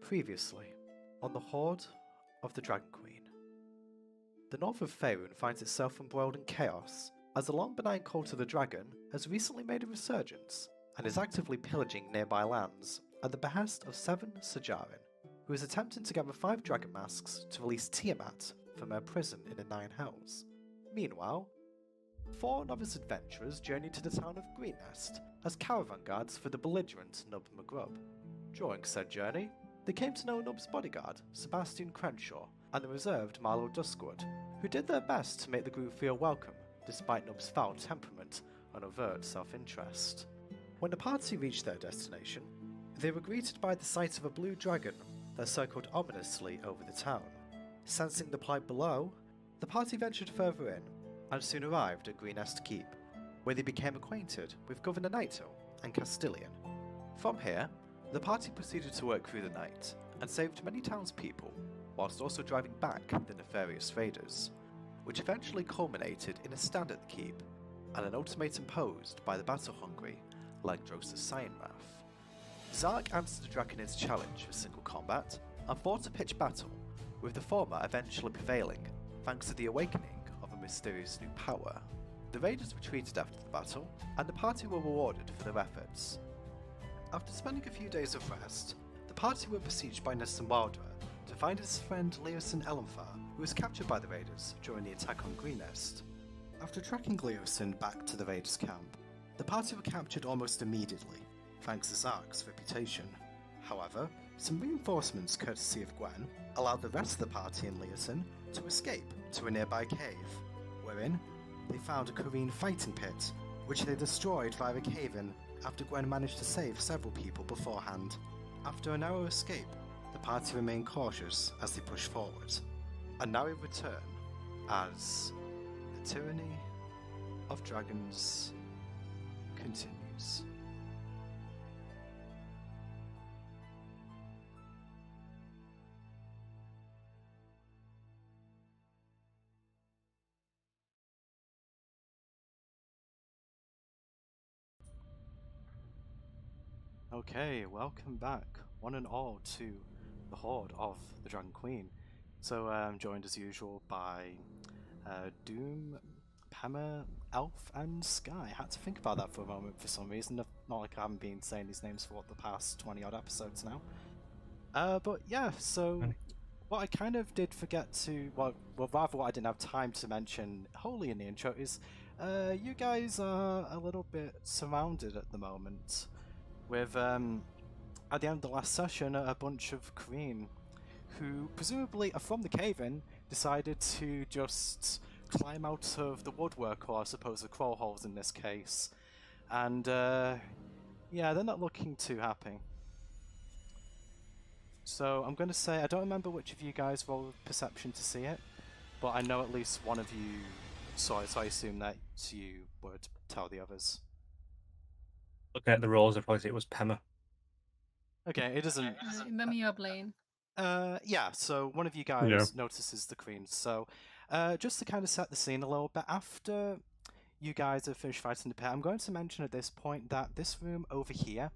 Previously, on the Hoard of the Dragon Queen. The north of Faerun finds itself embroiled in chaos, as the long benign cult of the dragon has recently made a resurgence, and is actively pillaging nearby lands at the behest of 7 Sajarin, who is attempting to gather 5 dragon masks to release Tiamat from her prison in the 9 Hells. Meanwhile, 4 novice adventurers journey to the town of Greenest as caravan guards for the belligerent Nub McGrub. During said journey, they came to know Nub's bodyguard, Sebastian Crenshaw, and the reserved Marlowe Duskwood, who did their best to make the group feel welcome, despite Nub's foul temperament and overt self-interest. When the party reached their destination, they were greeted by the sight of a blue dragon that circled ominously over the town. Sensing the plight below, the party ventured further in, and soon arrived at Greenest Keep, where they became acquainted with Governor Naito and Castilian. From here, the party proceeded to work through the night, and saved many townspeople, whilst also driving back the nefarious raiders, which eventually culminated in a stand at the keep, and an ultimatum posed by the battle-hungry Langdrosa Cyanrath. Zark answered Draconid's challenge for single combat, and fought a pitched battle, with the former eventually prevailing, thanks to the awakening of a mysterious new power. The raiders retreated after the battle, and the party were rewarded for their efforts. After spending a few days of rest, the party were besieged by Nessun Wildra to find his friend Leosin Elenfar, who was captured by the raiders during the attack on Greenest. After tracking Leosin back to the raiders' camp, the party were captured almost immediately, thanks to Zark's reputation. However, some reinforcements courtesy of Gwen allowed the rest of the party and Leosin to escape to a nearby cave, wherein they found a Korean fighting pit, which they destroyed via a cave-in after Gwen managed to save several people beforehand. After a narrow escape, the party remained cautious as they pushed forward. And now we return as the Tyranny of Dragons continues. Okay, welcome back, one and all, to the Hoard of the Dragon Queen. So I'm joined as usual by DoomPema, Elf, and Sky. I had to think about that for a moment for some reason. Not like I haven't been saying these names for the past 20 odd episodes now. But yeah, so what I kind of did forget to, well rather what I didn't have time to mention wholly in the intro is you guys are a little bit surrounded at the moment. With, at the end of the last session, a bunch of Korean who presumably are from the cave-in decided to just climb out of the woodwork, or I suppose the crawl holes in this case. And yeah, they're not looking too happy. So I'm going to say, I don't remember which of you guys rolled perception to see it, but I know at least one of you saw it, so I assume that you would tell the others. Looking at the rolls, I probably say it was Pema. Okay, it doesn't. Let me up lane. Yeah, so one of you guys notices the queen. So, just to kind of set the scene a little bit, after you guys have finished fighting the pit, I'm going to mention at this point that this room over here,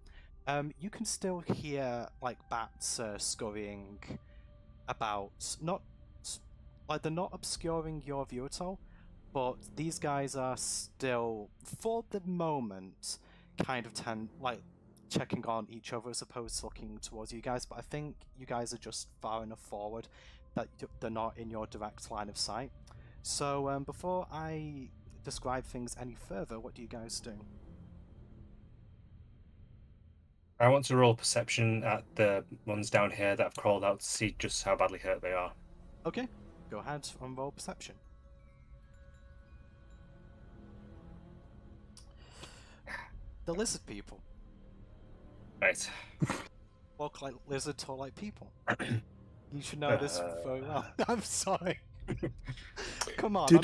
you can still hear like bats scurrying about. Not like they're not obscuring your view at all, but these guys are still, for the moment, kind of checking on each other as opposed to looking towards you guys, but I think you guys are just far enough forward that they're not in your direct line of sight. So before I describe things any further, what do you guys do? I want to roll perception at the ones down here that have crawled out to see just how badly hurt they are. Okay, go ahead and roll perception. The lizard people. Right. Walk like lizard, tall like people. You should know this very well. I'm sorry. Come on, did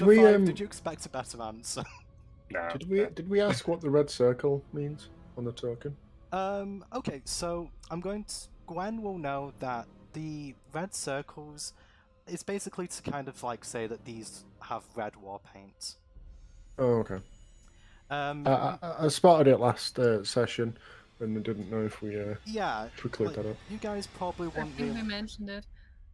you expect a better answer? No. Did we ask what the red circle means on the token? Okay, so Gwen will know that the red circles is basically to kind of like say that these have red war paint. Oh, okay. I spotted it last session and I didn't know if we Yeah, cleared like, that up. you guys probably I won't think we really... mentioned it.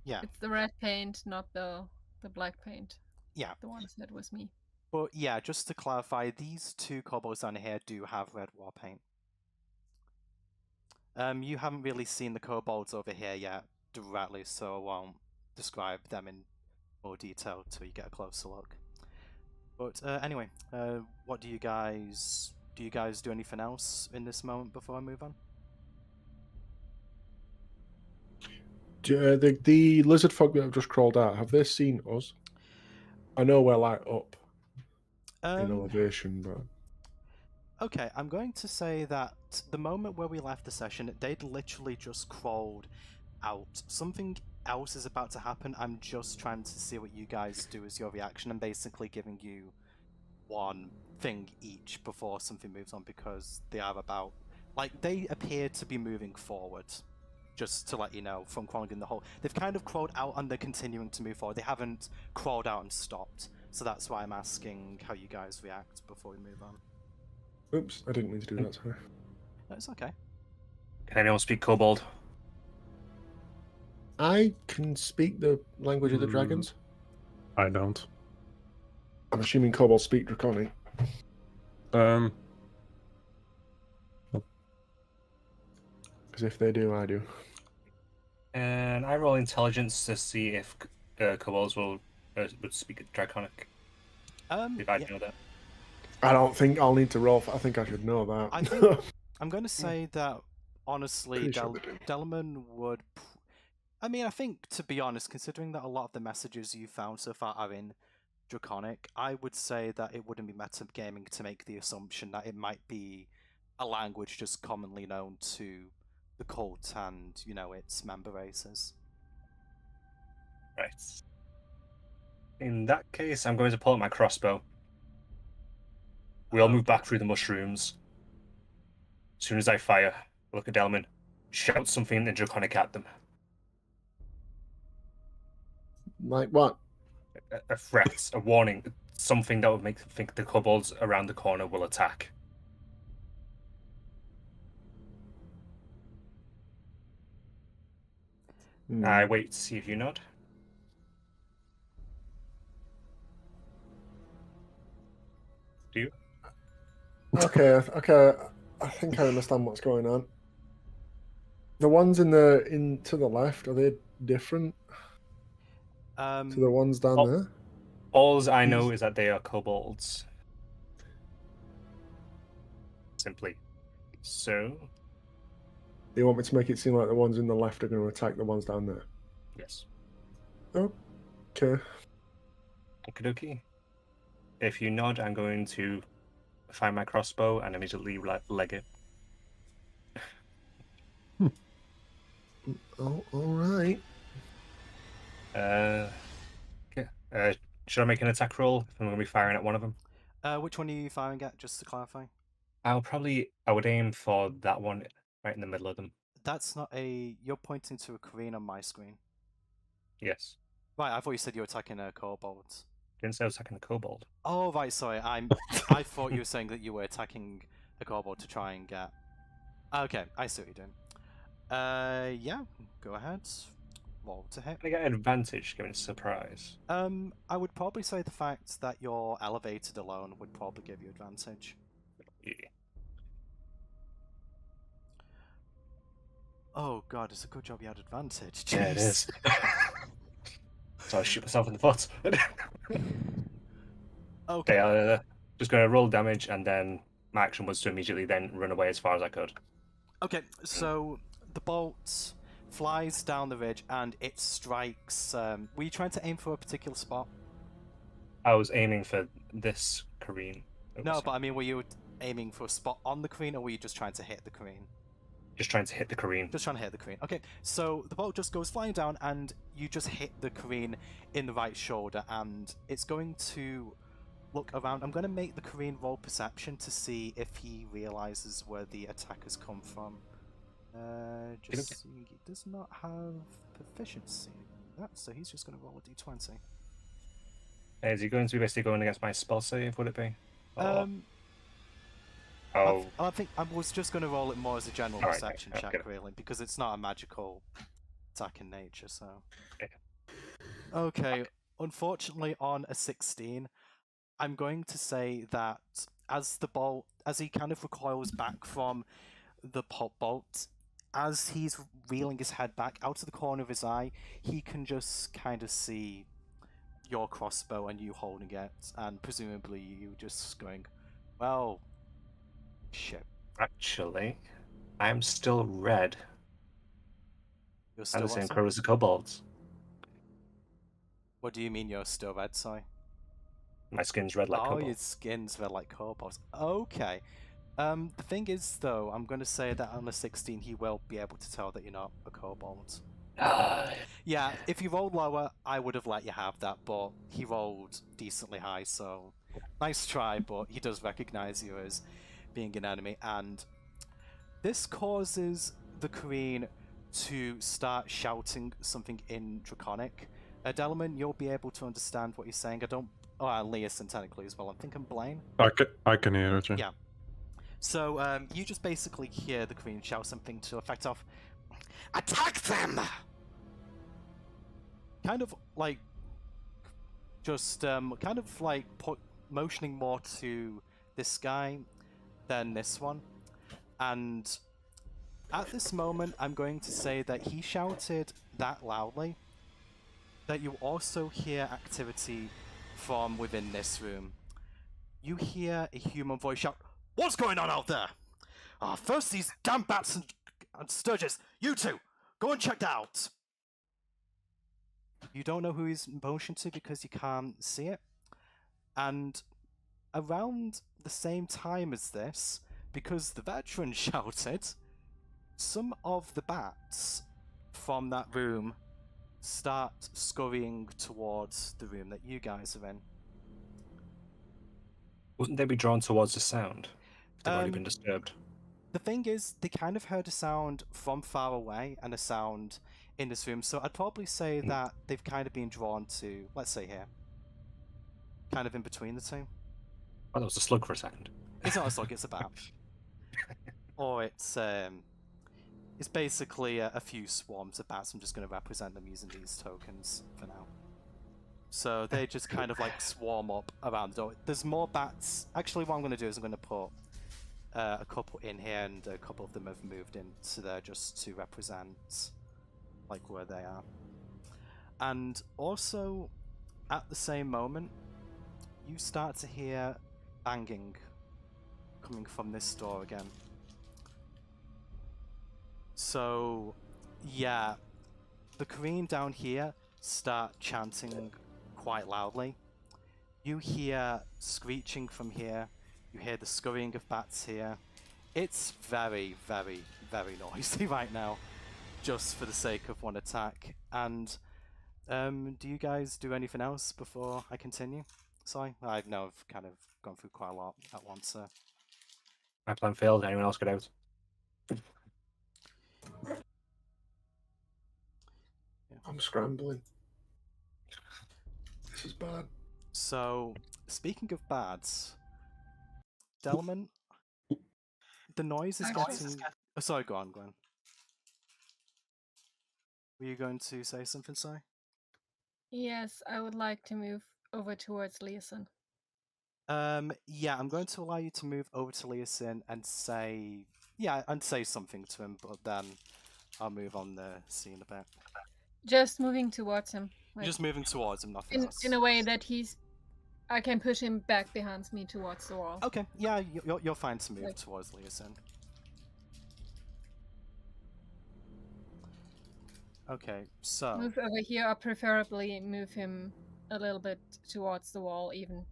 Yeah, It's the red paint, not the black paint. yeah. The one said was me. But yeah, just to clarify, these two kobolds down here do have red war paint. You haven't really seen the kobolds over here yet directly, so I won't describe them in more detail till you get a closer look. But anyway, what do you guys do anything else in this moment before I move on? The lizard folk that have just crawled out, have they seen us? I know we're like up in elevation, but... Okay, I'm going to say that the moment where we left the session, they'd literally just crawled out. Something else is about to happen. I'm just trying to see what you guys do as your reaction. I'm basically giving you one thing each before something moves on, because they are about... Like, they appear to be moving forward. Just to let you know, from crawling in the hole. They've kind of crawled out and they're continuing to move forward. They haven't crawled out and stopped. So that's why I'm asking how you guys react before we move on. Oops, I didn't mean to do that, sorry. No, it's okay. Can anyone speak kobold? I can speak the language of the dragons. I don't. I'm assuming kobolds speak Draconic. Um, Because if they do, I do. And I roll intelligence to see if kobolds would speak Draconic. If I know that. I don't think I'll need to roll. I think I should know that. I think I'm going to say that, honestly, Pretty sure they do. Delman would... I mean, I think, to be honest, considering that a lot of the messages you found so far are in Draconic, I would say that it wouldn't be metagaming to make the assumption that it might be a language just commonly known to the cult and, you know, its member races. Right. In that case, I'm going to pull out my crossbow. We all move back through the mushrooms. As soon as I fire, look at Delman, shout something in Draconic at them. Like what? A threat, a warning, something that would make them think the kobolds around the corner will attack. I wait to see if you nod. Do you? Okay, I think I understand what's going on. The ones to the left, are they different to the ones down there? All I know is that they are kobolds. Simply. So? You want me to make it seem like the ones in the left are going to attack the ones down there? Yes. Okay. Okie dokie. If you nod, I'm going to find my crossbow and immediately leg it. Oh, all right. Okay. Should I make an attack roll if I'm going to be firing at one of them? Which one are you firing at, just to clarify? I would aim for that one right in the middle of them. That's not a... You're pointing to a Korean on my screen. Yes. Right, I thought you said you were attacking a kobold. Didn't say I was attacking a kobold. Oh, right, sorry. I thought you were saying that you were attacking a kobold to try and get... Okay, I see what you're doing. Yeah, go ahead. Roll to hit. Can I get an advantage given it's a surprise? I would probably say the fact that you're elevated alone would probably give you advantage. Yeah. Oh god, it's a good job you had advantage. Yeah, it Jeez. is. So I shoot myself in the foot. Okay. Just going to roll damage, and then my action was to immediately then run away as far as I could. Okay, so the bolt flies down the ridge and it strikes... were you trying to aim for a particular spot? I was aiming for this Korean. No, but I mean, were you aiming for a spot on the Korean, or were you just trying to hit the Korean? Just trying to hit the Korean. Just trying to hit the Korean. Okay, so the bolt just goes flying down and you just hit the Korean in the right shoulder, and it's going to look around. I'm going to make the Korean roll perception to see if he realizes where the attack has come from. Just seeing he does not have proficiency in that, so he's just going to roll a d20. Is he going to be basically going against my spell save, would it be? Or... Oh, I think I was just going to roll it more as a general Alright, perception okay, check, good. really, because it's not a magical attack in nature. So, Yeah. okay. Unfortunately, on a 16, I'm going to say that as he kind of recoils back from the pop bolt, as he's reeling his head back out of the corner of his eye, he can just kind of see your crossbow and you holding it, and presumably you just going, well, shit. Actually, I'm still red. You're And still the same what, sorry? color as the kobolds. What do you mean you're still red, sorry? My skin's red like Oh, your kobolds. skin's red like kobolds. Okay. The thing is, though, I'm going to say that on a 16 he will be able to tell that you're not a kobold. Yeah, if you rolled lower, I would have let you have that, but he rolled decently high, so nice try, but he does recognize you as being an enemy, and this causes the Queen to start shouting something in Draconic. Delman, you'll be able to understand what he's saying. I don't... Oh, Leosin technically as well. I'm thinking Blaine. I can hear it. Yeah. So, you just basically hear the Queen shout something to effect of, "Attack them!" Kind of like, just, kind of like motioning more to this guy than this one. And at this moment, I'm going to say that he shouted that loudly that you also hear activity from within this room. You hear a human voice shout, "What's going on out there? First these damn bats and sturges. You two, go and check that out." You don't know who he's motioned to because you can't see it. And around the same time as this, because the veteran shouted, some of the bats from that room start scurrying towards the room that you guys are in. Wouldn't they be drawn towards the sound? If they've already Um, been disturbed. The thing is, they kind of heard a sound from far away and a sound in this room, so I'd probably say that they've kind of been drawn to, let's say here, kind of in between the two. Oh, that was a slug for a second. It's not a slug, it's a bat. Or it's basically a few swarms of bats. I'm just going to represent them using these tokens for now. So they just kind of like swarm up around the door. There's more bats. Actually, what I'm going to do is I'm going to put a couple in here, and a couple of them have moved into there just to represent like where they are. And also, at the same moment, you start to hear banging coming from this door again. So, yeah, the Korean down here start chanting quite loudly. You hear screeching from here. You hear the scurrying of bats here. It's very, very, very noisy right now, just for the sake of one attack. And do you guys do anything else before I continue? Sorry, I know I've kind of gone through quite a lot at once. My plan failed. Anyone else get out? I'm scrambling. This is bad. So, speaking of bads, Delman, the noise is getting... Oh, sorry, go on, Glenn. Were you going to say something, sorry? Yes, I would like to move over towards Leeson. Yeah, I'm going to allow you to move over to Leosin and say... Yeah, and say something to him, but then I'll move on the scene a bit. Just moving towards him. You're just moving towards him, nothing else. In a way that I can push him back behind me towards the wall. Okay, yeah, you're fine to move towards Leosin. Okay, so... Move over here, or preferably move him a little bit towards the wall, even.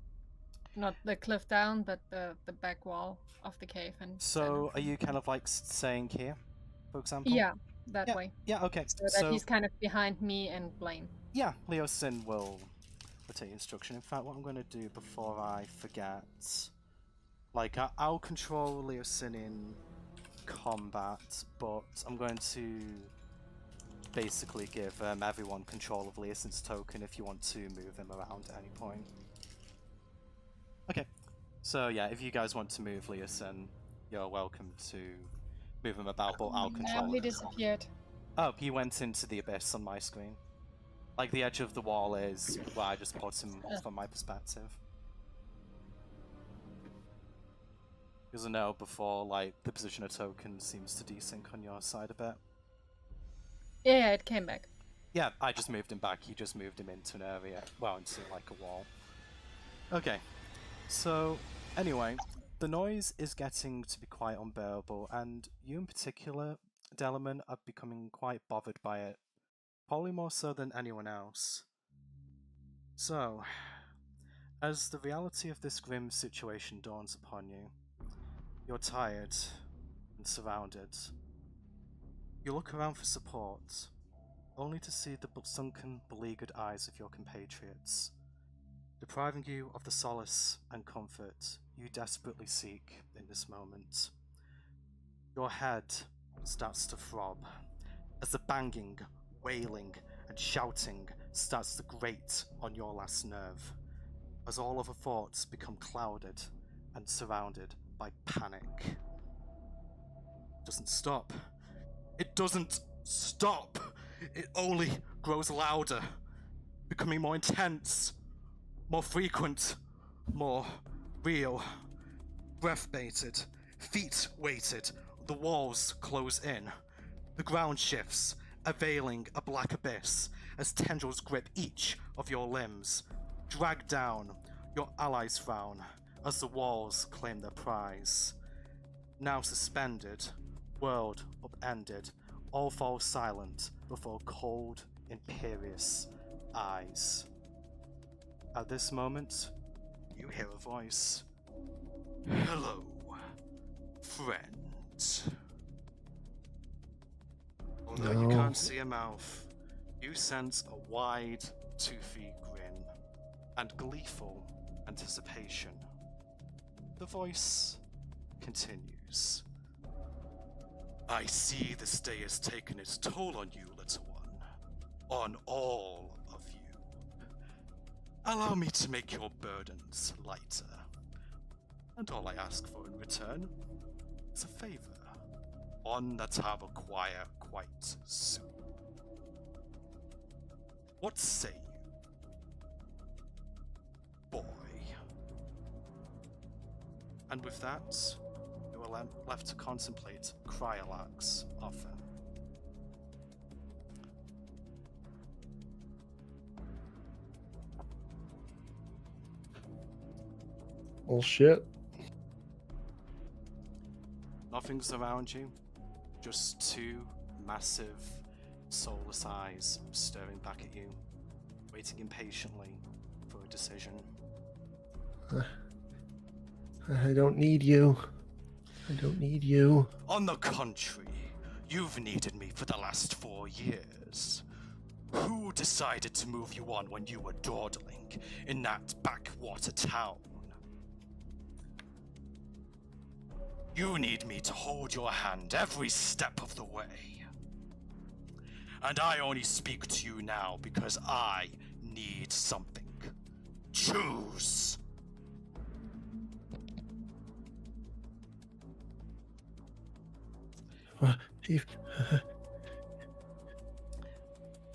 Not the cliff down, but the back wall of the cave. And so, are you kind of like staying here, for example? Yeah, that way. Yeah, okay. So that he's kind of behind me and Blaine. Yeah, Leosin will take instruction. In fact, what I'm going to do before I forget... Like, I'll control Leosin in combat, but I'm going to basically give everyone control of Leosin's token if you want to move him around at any point. Okay, so yeah, if you guys want to move Leosin, you're welcome to move him about, but I'll Now control he him. disappeared. Oh, he went into the abyss on my screen. Like, the edge of the wall is where I just put him from my perspective. Because I know before, like, the position of token seems to desync on your side a bit. Yeah, it came back. Yeah, I just moved him back. You just moved him into an area. Well, into, like, a wall. Okay. So, anyway, the noise is getting to be quite unbearable, and you in particular, Delamain, are becoming quite bothered by it. Probably more so than anyone else. So, as the reality of this grim situation dawns upon you, you're tired and surrounded. You look around for support, only to see the sunken, beleaguered eyes of your compatriots, depriving you of the solace and comfort you desperately seek in this moment. Your head starts to throb as the banging, wailing, and shouting starts to grate on your last nerve, as all other thoughts become clouded and surrounded by panic. It doesn't stop. It doesn't stop! It only grows louder, becoming more intense, more frequent, more real. Breath baited, feet weighted, the walls close in. The ground shifts, availing a black abyss as tendrils grip each of your limbs. Drag down, your allies frown as the walls claim their prize. Now suspended, world upended, all fall silent before cold, imperious eyes. At this moment, you hear a voice. Hello, friend. Although you can't see a mouth, you sense a wide, toothy grin and gleeful anticipation. The voice continues. I see this day has taken its toll on you, little one. On all of you. Allow me to make your burdens lighter. And all I ask for in return is a favor. One that I'll acquire quite soon. What say you, boy? And with that, you are left to contemplate Cryolak's offer. Well, shit. Nothing's around you, just two massive, soulless eyes staring back at you, waiting impatiently for a decision. I don't need you. I don't need you. On the contrary, you've needed me for the last 4 years. Who decided to move you on when you were dawdling in that backwater town? You need me to hold your hand every step of the way. And I only speak to you now because I need something. Choose!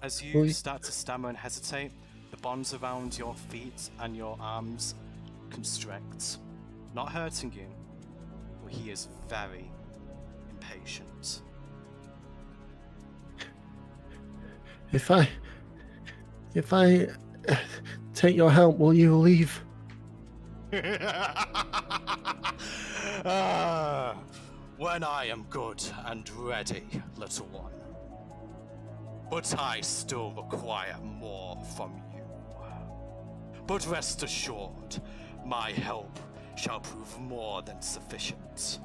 As you start to stammer and hesitate, the bonds around your feet and your arms constrict, not hurting you, but he is very impatient. If I take your help, will you leave? When I am good and ready, little one. But I still require more from you. But rest assured, my help shall prove more than sufficient.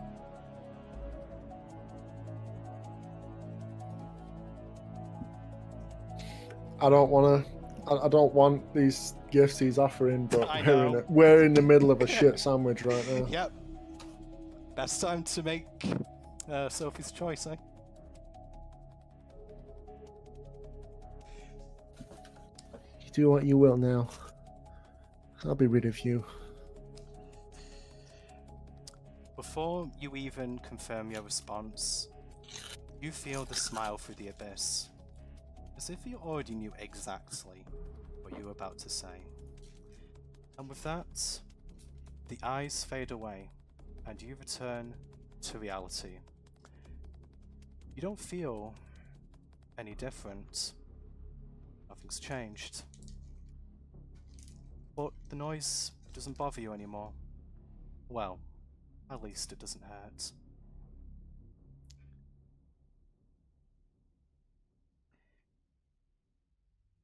I don't want these gifts he's offering, but we're in the middle of a shit sandwich right now. Yep. Best time to make Sophie's choice, eh? You do what you will now. I'll be rid of you. before you even confirm your response, you feel the smile through the abyss, as if you already knew exactly what you were about to say. And with that, the eyes fade away, and you return to reality. You don't feel any different. Nothing's changed. But the noise doesn't bother you anymore. Well, at least it doesn't hurt.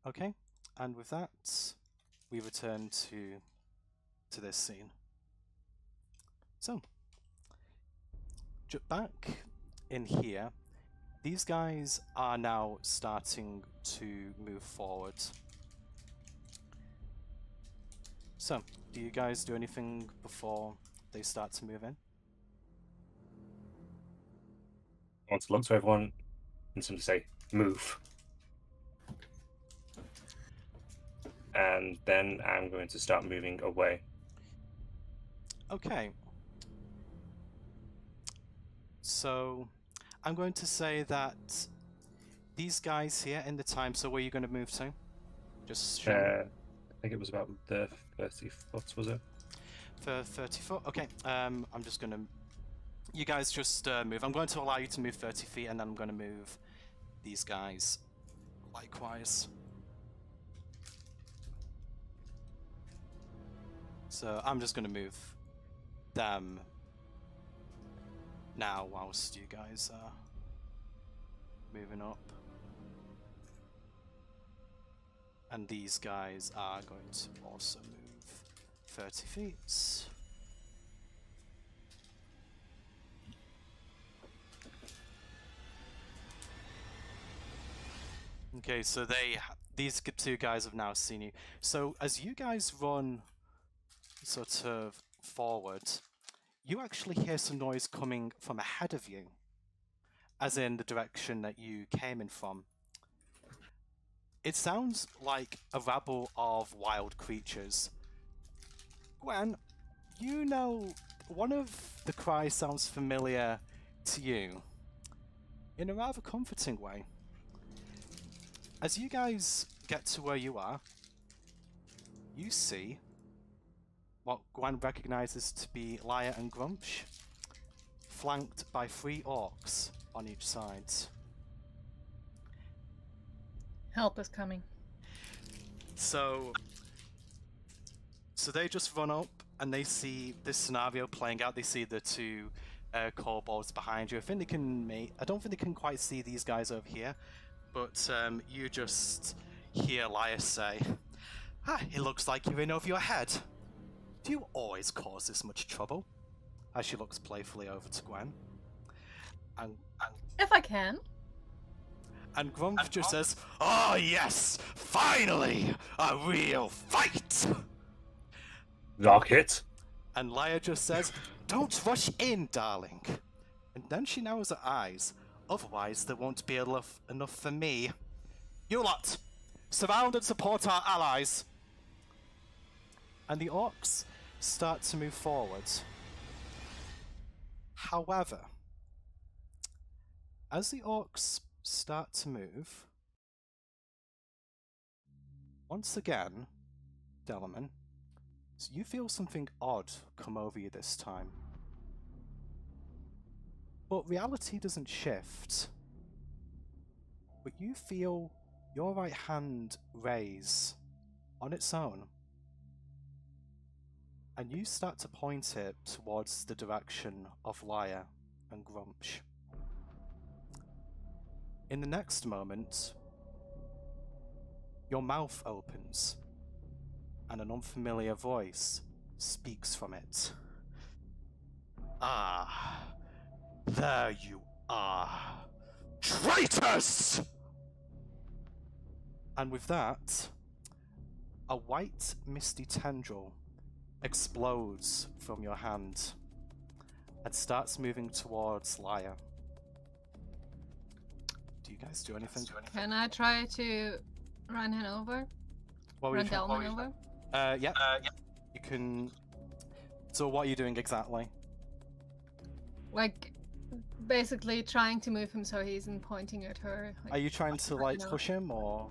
Okay, and with that, we return to this scene. So, back in here, these guys are now starting to move forward. So, do you guys do anything before they start to move in? I want to look to everyone and simply say, move. And then I'm going to start moving away. Okay. So, I'm going to say that these guys here in the time, so where are you going to move to? Just show me. I think it was about the 30 foot, was it? For 30 foot? Okay, I'm just going to... You guys just move. I'm going to allow you to move 30 feet, and then I'm going to move these guys likewise. So I'm just going to move them now whilst you guys are moving up. And these guys are going to also move 30 feet. Okay, so these two guys have now seen you. So as you guys run sort of forward, you actually hear some noise coming from ahead of you, as in the direction that you came in from. It sounds like a rabble of wild creatures. Gwen, you know, one of the cries sounds familiar to you in a rather comforting way. As you guys get to where you are, you see what Gwen recognizes to be Lyre and Grumsh, flanked by 3 orcs on each side. Help is coming. So they just run up and they see this scenario playing out. They see the 2 kobolds behind you. I don't think they can quite see these guys over here, but you just hear Lyre say, it looks like you're in over your head. Do you always cause this much trouble? As she looks playfully over to Gwen. And if I can. And Grumph just says, "Oh yes, finally, a real fight!" Dark hit. And Lyre just says, "Don't rush in, darling." And then she narrows her eyes, "Otherwise there won't be enough for me. You lot, surround and support our allies." And the orcs start to move forward. However, as the orcs start to move, once again, Delamain, you feel something odd come over you this time. But reality doesn't shift. But you feel your right hand raise on its own. And you start to point it towards the direction of Lyre and Grumsh. In the next moment, your mouth opens, and an unfamiliar voice speaks from it. "Ah, there you are, traitors!" And with that, a white misty tendril explodes from your hand and starts moving towards Lyre. Do you guys do anything? Can I try to run him over? Run Delman over? Yeah. You can... So what are you doing exactly? Like, basically trying to move him so he isn't pointing at her. Like, Are you trying to like you know. push him or?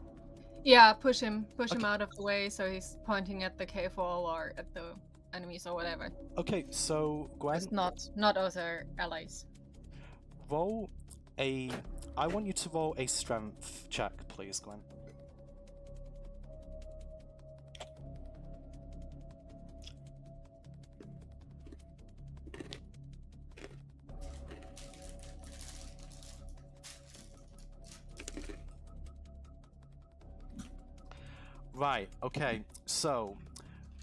Yeah, push him Okay. out of the way so he's pointing at the cave wall or at the enemies or whatever. Okay, so Gwen, Just not other allies. roll a. I want you to roll a strength check, please, Gwen. Right, okay, so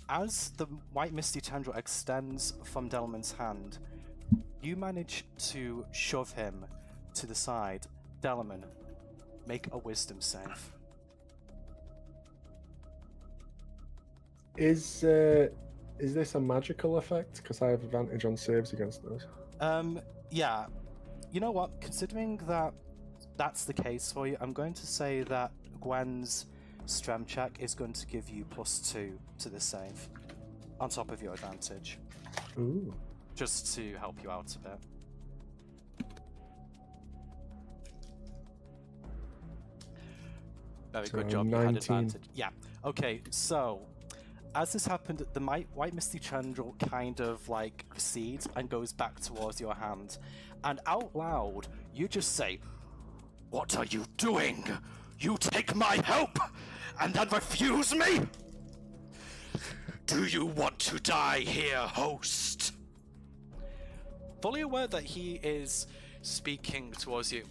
as the white misty tendril extends from Delman's hand, you manage to shove him to the side. Delman, make a wisdom save. Is this a magical effect? Because I have advantage on saves against those. Yeah. You know what? Considering that that's the case for you, I'm going to say that Gwen's strength check is going to give you +2 to the save, on top of your advantage. Ooh. Just to help you out a bit. Very good job, you had 19. advantage. Yeah. Okay, so as this happened, the white misty tendril kind of like recedes and goes back towards your hand. And out loud, you just say, "What are you doing? You take my help and then refuse me? Do you want to die here, host?" Fully aware that he is speaking towards you.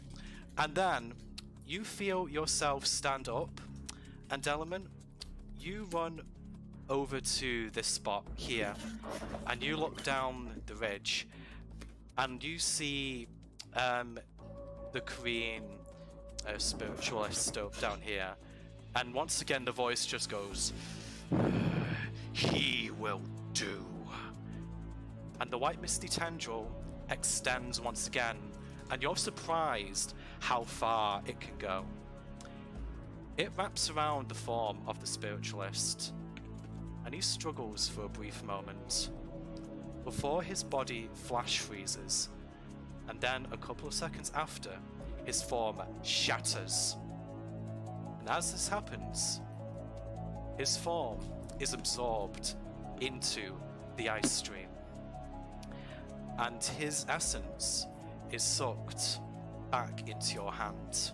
And then you feel yourself stand up, and Delman, you run over to this spot here, and you look down the ridge, and you see the Korean spiritualist down here, and once again the voice just goes, "He will do." And the white misty tendril extends once again, and you're surprised how far it can go. It wraps around the form of the spiritualist, and he struggles for a brief moment before his body flash freezes, and then a couple of seconds after, his form shatters. And as this happens, his form is absorbed into the ice stream, and his essence is sucked back into your hand.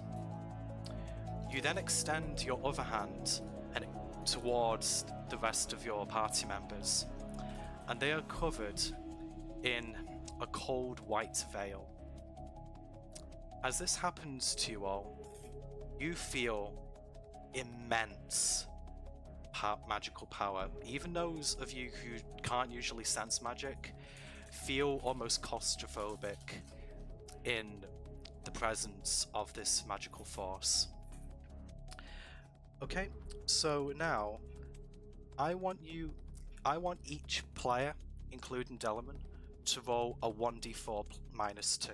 You then extend your other hand and towards the rest of your party members, and they are covered in a cold white veil. As this happens to you all, you feel immense magical power. Even those of you who can't usually sense magic feel almost claustrophobic in the presence of this magical force. Okay, so now I want each player, including Delman, to roll a 1d4 -2.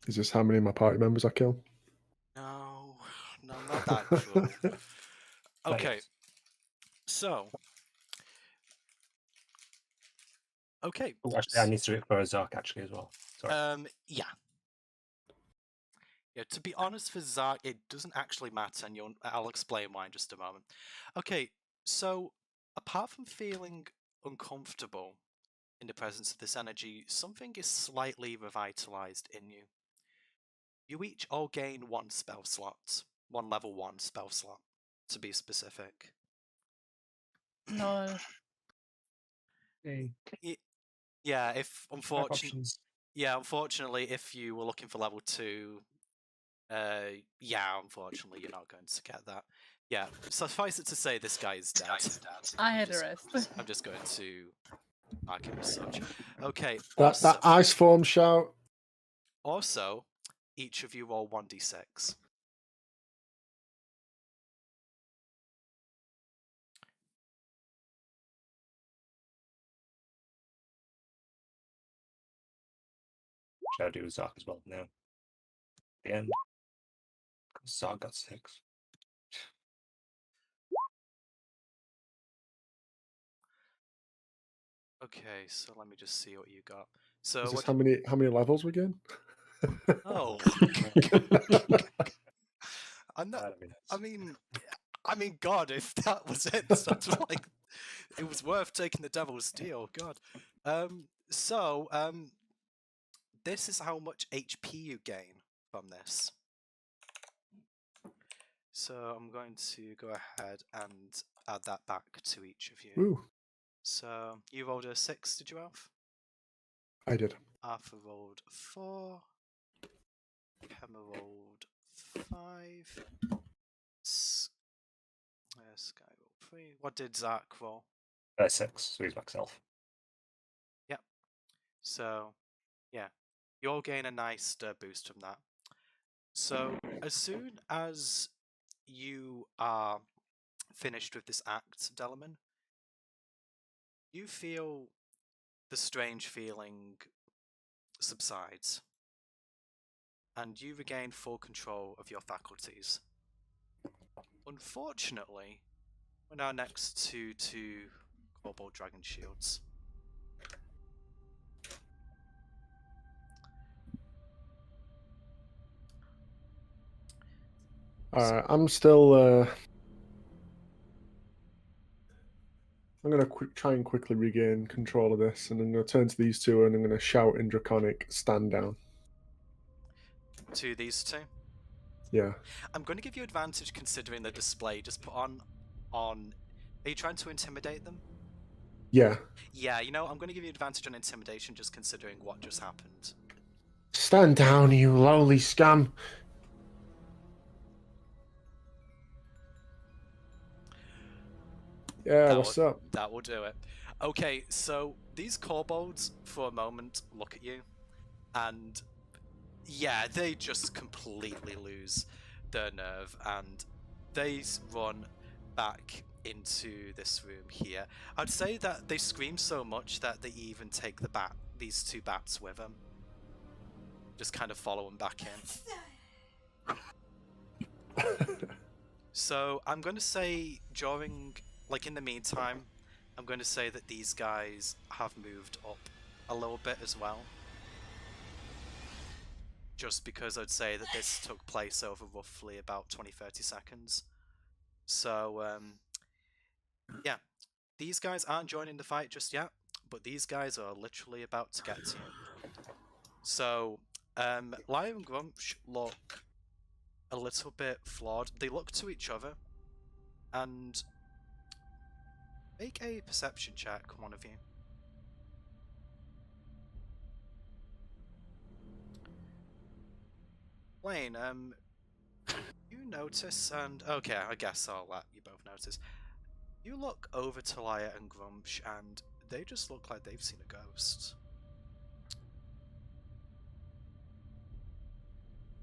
Is this how many of my party members I kill? No, not that cruel. Okay, so okay. Oh, actually, I need to do it for Zark actually as well. Sorry. Yeah. Yeah, to be honest, for Zark, it doesn't actually matter, and I'll explain why in just a moment. Okay, so apart from feeling uncomfortable in the presence of this energy, something is slightly revitalized in you. You each all gain one spell slot, one level 1 spell slot, to be specific. No. Hey, Yeah, if options. unfortunately, if you were looking for level 2, yeah, unfortunately, you're not going to get that. Yeah, suffice it to say, this guy is dead. I had a rest. I'm just going to mark him as such. Okay. That ice form shout. Also, each of you roll 1d6. Gotta do Zark as well now. The end. Zark got 6. Okay, so let me just see what you got. So Is this what how many levels we get? Oh. I'm not. I mean, God, if that was it, that's like it was worth taking the devil's deal. God. This is how much HP you gain from this. So I'm going to go ahead and add that back to each of you. Ooh, So you rolled a 6, did you, Alf? I did. Arthur rolled 4. Pema rolled 5. Sky rolled 3. What did Zach roll? 6, so he's max health. Yep. So, yeah, you all gain a nice boost from that. So, as soon as you are finished with this act, Delman, you feel the strange feeling subsides, and you regain full control of your faculties. Unfortunately, we're now next to 2 Kobold Dragon Shields. I'm still. I'm going to try and quickly regain control of this, and I'm going to turn to these two, and I'm going to shout in Draconic, "Stand down." To these 2? Yeah. I'm going to give you advantage considering the display just put on. Are you trying to intimidate them? Yeah. Yeah, you know, I'm going to give you advantage on intimidation just considering what just happened. Stand down, you lowly scum! Yeah, what's up? That will do it. Okay, so these kobolds, for a moment, look at you, and yeah, they just completely lose their nerve, and they run back into this room here. I'd say that they scream so much that they even take these 2 bats with them. Just kind of follow them back in. So I'm going to say in the meantime, I'm going to say that these guys have moved up a little bit as well. Just because I'd say that this took place over roughly about 20-30 seconds. So, yeah. These guys aren't joining the fight just yet, but these guys are literally about to get to you. So, Lion and Grumsh look a little bit flawed. They look to each other, and make a perception check, one of you. Lane, you notice, and okay, I guess I'll let you both notice. You look over to Laya and Grumsh, and they just look like they've seen a ghost.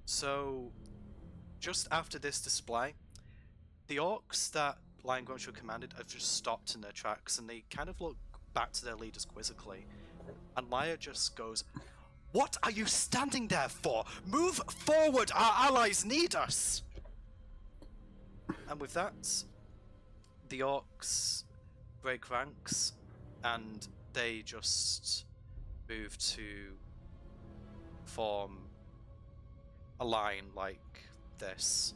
So, just after this display, the orcs that Lion Grumsh were commanded have just stopped in their tracks, and they kind of look back to their leaders quizzically. And Laya just goes, "What are you standing there for? Move forward! Our allies need us!" And with that, the orcs break ranks, and they just move to form a line like this.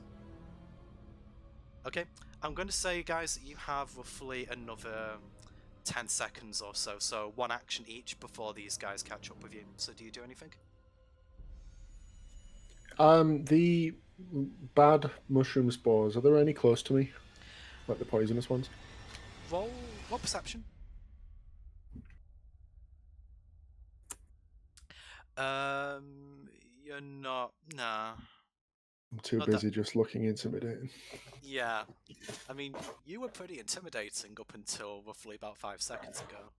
Okay, I'm going to say, guys, you have roughly another 10 seconds or so, so 1 action each before these guys catch up with you. So do you do anything? The bad mushroom spores, are there any close to me? Like the poisonous ones? Roll perception. You're not. Nah. I'm too Not busy just looking intimidating. Yeah. I mean, you were pretty intimidating up until roughly about 5 seconds ago.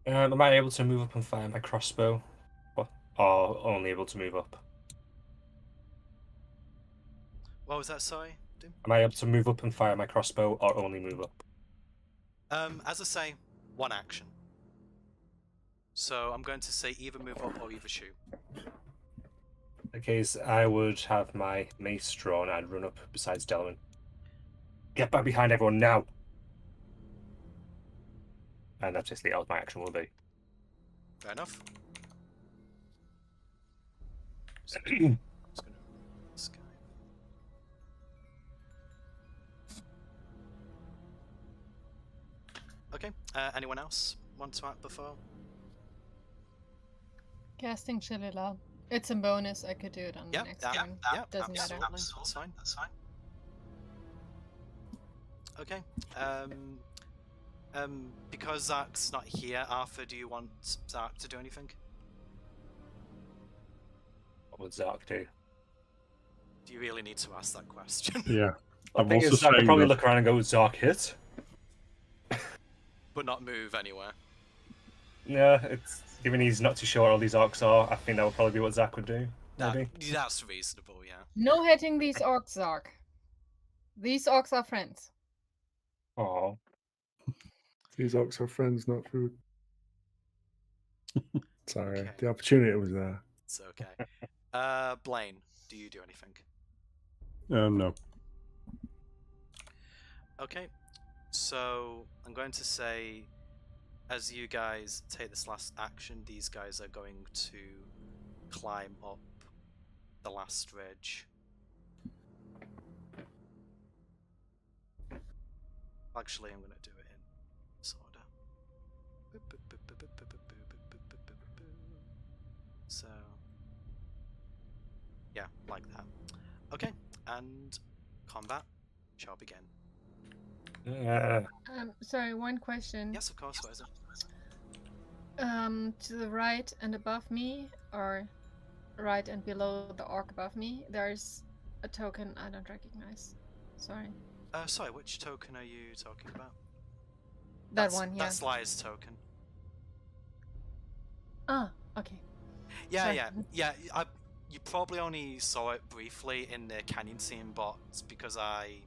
Am I able to move up and fire my crossbow? Or only able to move up? What was that, sorry, Doom? Am I able to move up and fire my crossbow, or only move up? As I say, 1 action. So I'm going to say either move up or either shoot. In that case, I would have my mace drawn and run up besides Delman. Get back behind everyone now! And that's basically all my action will be. Fair enough. Okay, anyone else want to act before? Casting Shillelagh. It's a bonus. I could do it on the next turn. Doesn't matter. That's fine. That's fine. Okay. Because Zach's not here, Arthur, do you want Zach to do anything? What would Zark do? Do you really need to ask that question? Yeah. The thing is, Zark would probably look around and go, Zark hit. But not move anywhere. Yeah, it's given he's not too sure what all these orcs are, I think that would probably be what Zach would do. Maybe. That's reasonable, yeah. No hitting these orcs, Zark. These orcs are friends. Oh. These orcs are friends, not food. Sorry, Okay. the opportunity was there. It's okay. Blaine, do you do anything? No. Okay, so I'm going to say, as you guys take this last action, these guys are going to climb up the last ridge. Actually, I'm going to do it in this order. So, yeah, like that. Okay, and combat shall begin. Sorry, one question. Yes, of course. What is it? To the right and above me, or right and below the orc above me, there's a token I don't recognize. Sorry. Sorry, which token are you talking about? That one, yeah. That's Liar's token. Ah, okay. Yeah, Sorry. you probably only saw it briefly in the canyon scene, but it's because I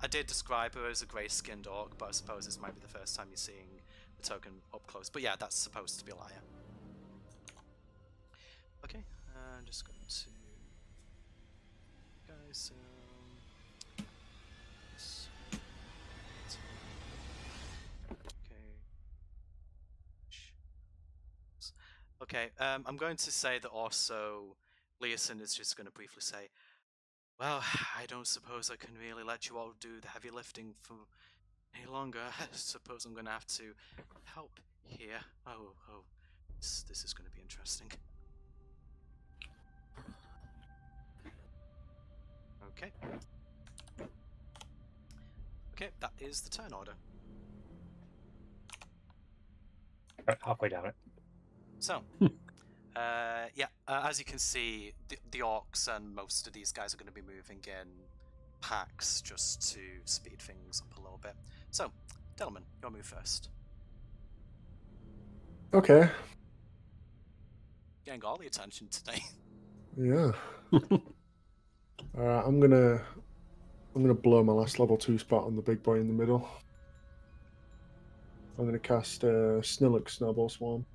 did describe her as a grey-skinned orc, but I suppose this might be the first time you're seeing the token up close. But yeah, that's supposed to be Liar. Okay, I'm just going to... Guys, Okay, I'm going to say that also Leosin is just going to briefly say, well, I don't suppose I can really let you all do the heavy lifting for any longer. I suppose I'm going to have to help here. Oh, this is going to be interesting. Okay. Okay, that is the turn order. Halfway down it. So, as you can see, the orcs and most of these guys are going to be moving in packs just to speed things up a little bit. So, Delman, you'll move first. Okay. Getting all the attention today. Yeah. I'm gonna blow my last level 2 spot on the big boy in the middle. I'm gonna cast Snillock Snowball Swarm.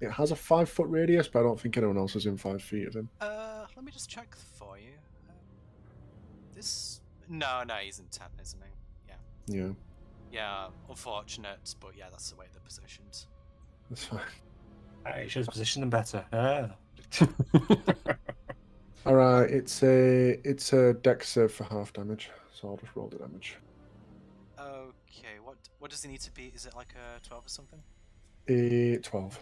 It has a 5-foot radius, but I don't think anyone else is in 5 feet of him. Let me just check for you. No, he's in 10, isn't he? Yeah. Yeah. Yeah, unfortunate, but yeah, that's the way they're positioned. That's fine. I should have positioned them better. Alright, it's a dex save for half damage, so I'll just roll the damage. Okay, what does he need to be? Is it like a 12 or something? 12.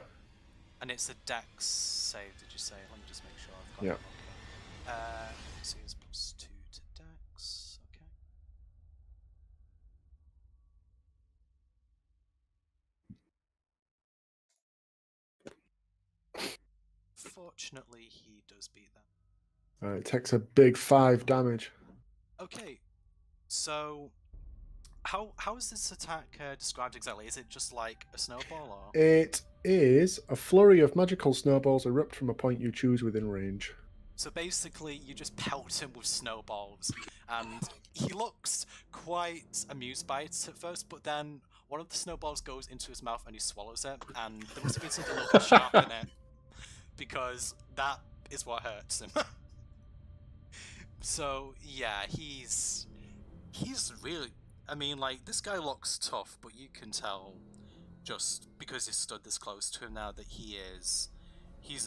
And it's a dex save, did you say? Let me just make sure I've got Yeah. it. Okay. So it's +2 to dex. Okay. Fortunately, he does beat that. It takes a big 5 damage. Okay, so how is this attack described exactly? Is it just like a snowball, or? It is a flurry of magical snowballs erupt from a point you choose within range. So basically, you just pelt him with snowballs, and he looks quite amused by it at first, but then one of the snowballs goes into his mouth and he swallows it, and there must have been something a little bit sharp in it, because that is what hurts him. So yeah, he's really. I mean, like, this guy looks tough, but you can tell just because he stood this close to him now that he's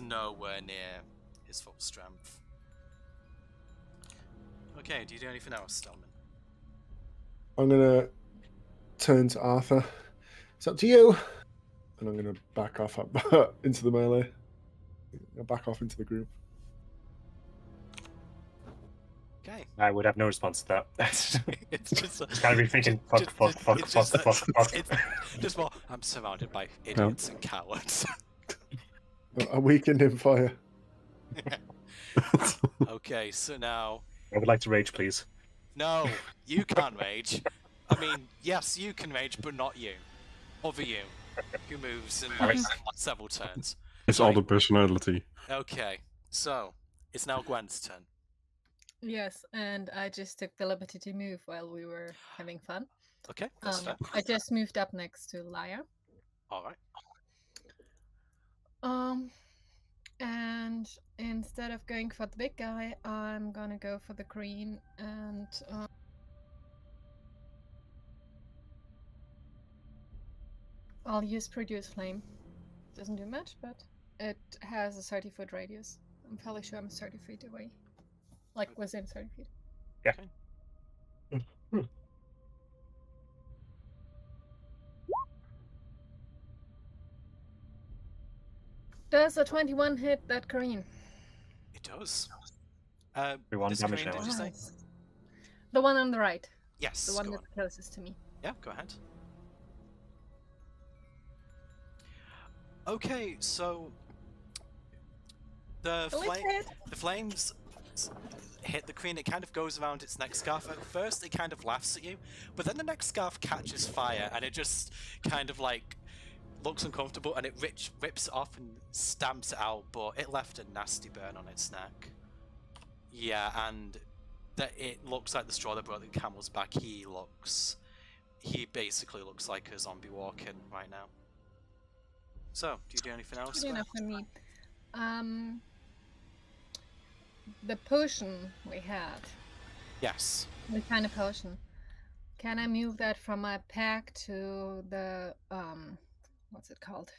nowhere near his full strength. Okay, do you do anything else, Stillman? I'm gonna turn to Arthur. It's up to you. And I'm gonna back off up into the melee. I'll back off into the group. Okay. I would have no response to that. It's just Just gotta be thinking, fuck. Just more, I'm surrounded by idiots and cowards. I weakened him for you. Okay, so now... I would like to rage, please. No, you can't rage. I mean, yes, you can rage, but not you. Other you, who moves in like several turns. It's all the personality. Okay, so it's now Gwen's turn. Yes, and I just took the liberty to move while we were having fun. Okay, that's fair. I just moved up next to Lyra. Alright. And instead of going for the big guy, I'm gonna go for the green and I'll use Produce Flame. Doesn't do much, but it has a 30-foot radius. I'm fairly sure I'm 30 feet away. Like, within 30 feet. Yeah. Okay. Does a 21 hit that green? It does. 1 this damage green, now. did you say? Nice. The one on the right. Yes, The one go that's on. closest to me. Yeah, go ahead. Okay, so the flames hit the queen. It kind of goes around its neck scarf. At first, it kind of laughs at you, but then the neck scarf catches fire, and it just kind of like looks uncomfortable, and it rips it off and stamps it out. But it left a nasty burn on its neck. Yeah, and that it looks like the straw that broke the camel's back. He basically looks like a zombie walking right now. So, do you do anything else? Good enough for me. The potion we had. Yes. The kind of potion. Can I move that from my pack to the what's it called?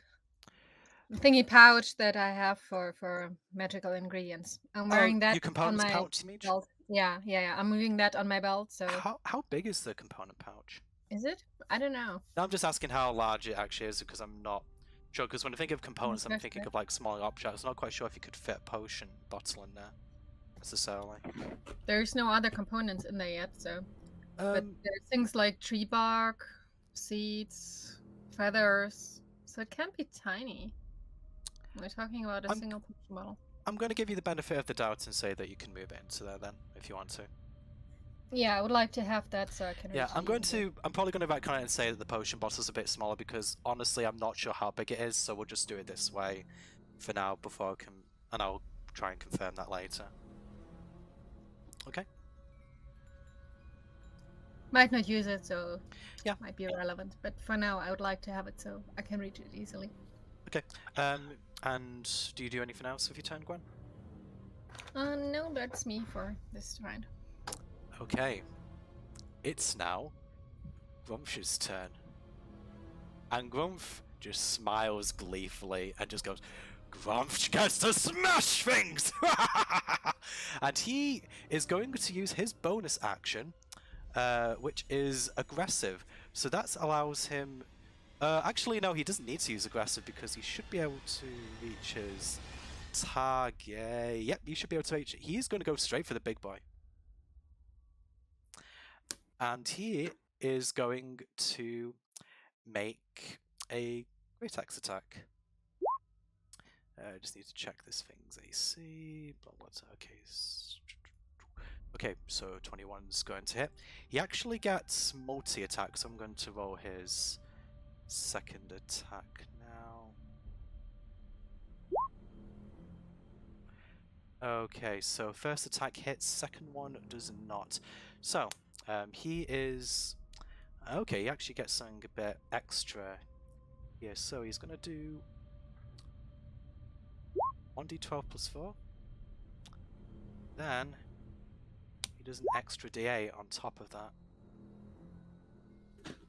The thingy pouch that I have for magical ingredients. I'm wearing that your components on my pouch, you mean? belt. Yeah. I'm moving that on my belt. So How big is the component pouch? is it? I don't know. No, I'm just asking how large it actually is because I'm not sure. Because when I think of components, I'm thinking of like smaller objects. I'm not quite sure if you could fit a potion bottle in there necessarily. There's no other components in there yet, so. But there's things like tree bark, seeds, feathers, so it can be tiny. We're talking about a single potion bottle. I'm going to give you the benefit of the doubt and say that you can move it into there then, if you want to. Yeah, I would like to have that so I can. Yeah, I'm probably going to retcon it and say that the potion bottle's a bit smaller because honestly, I'm not sure how big it is, so we'll just do it this way for now before I can, and I'll try and confirm that later. Okay. Might not use it, so yeah, might be irrelevant. But for now, I would like to have it so I can reach it easily. Okay. And do you do anything else with your turn, Gwen? No, that's me for this round. Okay. It's now Grumph's turn. And Grumph just smiles gleefully and just goes, Grumph gets to smash things! And he is going to use his bonus action, which is aggressive. So that allows him... actually, no, he doesn't need to use aggressive because he should be able to reach his target. Yep, he should be able to reach it. He's going to go straight for the big boy. And he is going to make a great axe attack. I just need to check this thing's AC. Okay, so 21's going to hit. He actually gets multi-attack, so I'm going to roll his second attack now. Okay, so first attack hits, second one does not. So, he is... Okay, he actually gets something a bit extra here. So he's going to do 1d12 plus 4. Then he does an extra d8 on top of that.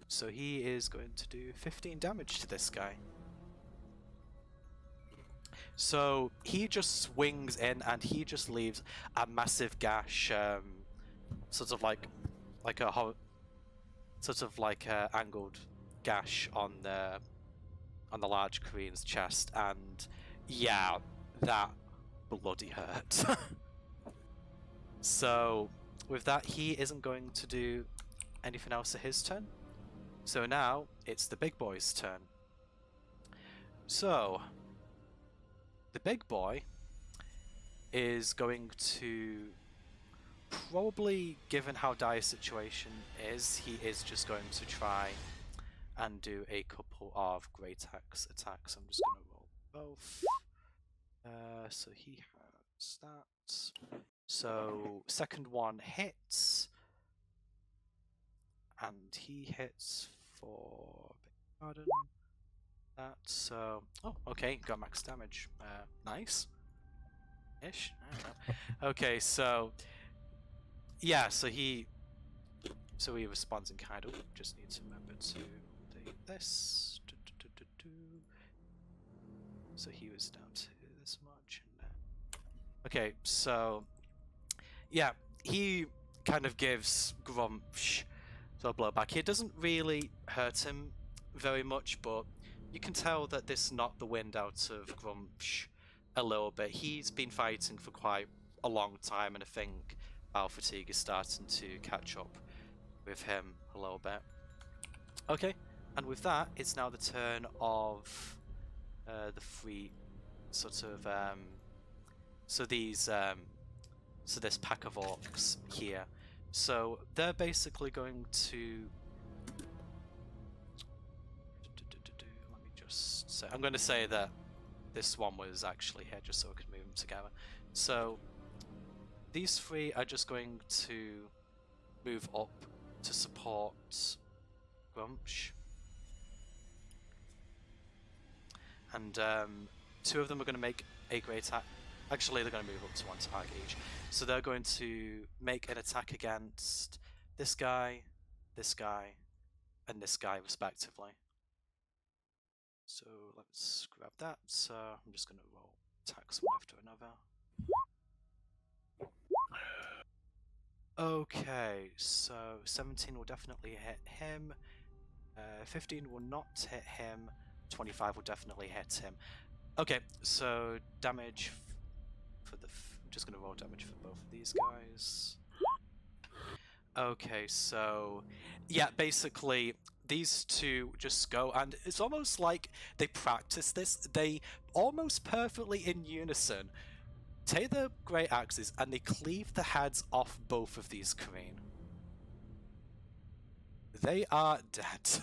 So he is going to do 15 damage to this guy. So he just swings in and he just leaves a massive gash, sort of like a angled gash on the large Korean's chest, and yeah, that bloody hurt. So with that, he isn't going to do anything else at his turn. So now it's the big boy's turn. So the big boy is going to probably, given how dire situation is, he is just going to try and do a couple of great attacks. I'm just going to roll both. So he has that. So second one hits, and he hits for pardon that. So okay, got max damage. Nice. Ish. I don't know. Okay, so yeah, so he responds in kind. Oh, just need to remember to do this. So he was down to this much. Okay, so yeah, he kind of gives Grumsh a blowback. It doesn't really hurt him very much, but you can tell that this knocked the wind out of Grumsh a little bit. He's been fighting for quite a long time, and I think battle fatigue is starting to catch up with him a little bit. Okay, and with that, it's now the turn of the three sort of so this pack of orcs here. So they're basically going to let me just say, I'm going to say that this one was actually here just so I could move them together. So these three are just going to move up to support Grumsh. And two of them are going to make a great attack. Actually, they're going to move up to one target each. So they're going to make an attack against this guy, and this guy, respectively. So let's grab that. So I'm just going to roll attacks one after another. Okay, so 17 will definitely hit him. 15 will not hit him. 25 will definitely hit him. Okay, so damage for the... I'm just going to roll damage for both of these guys. Okay, so... yeah, basically, these two just go, and it's almost like they practice this. They almost perfectly in unison take their great axes and they cleave the heads off both of these Korean. They are dead.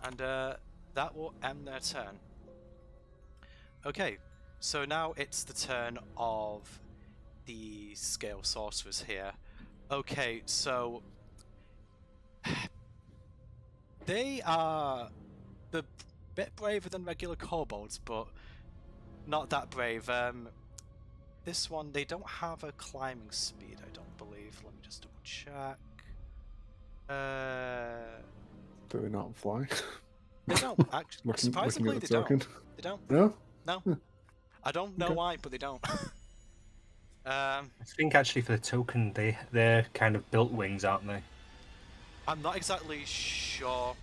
And that will end their turn. Okay, so now it's the turn of the Scale Sorcerers here. Okay, so they are a bit braver than regular kobolds, but not that brave. This one, they don't have a climbing speed, I don't believe. Let me just double check. Do they not fly? They don't, actually. Surprisingly, they don't. They don't. No? No. I don't know why, but they don't. I think actually for the token, they're kind of built wings, aren't they? I'm not exactly sure.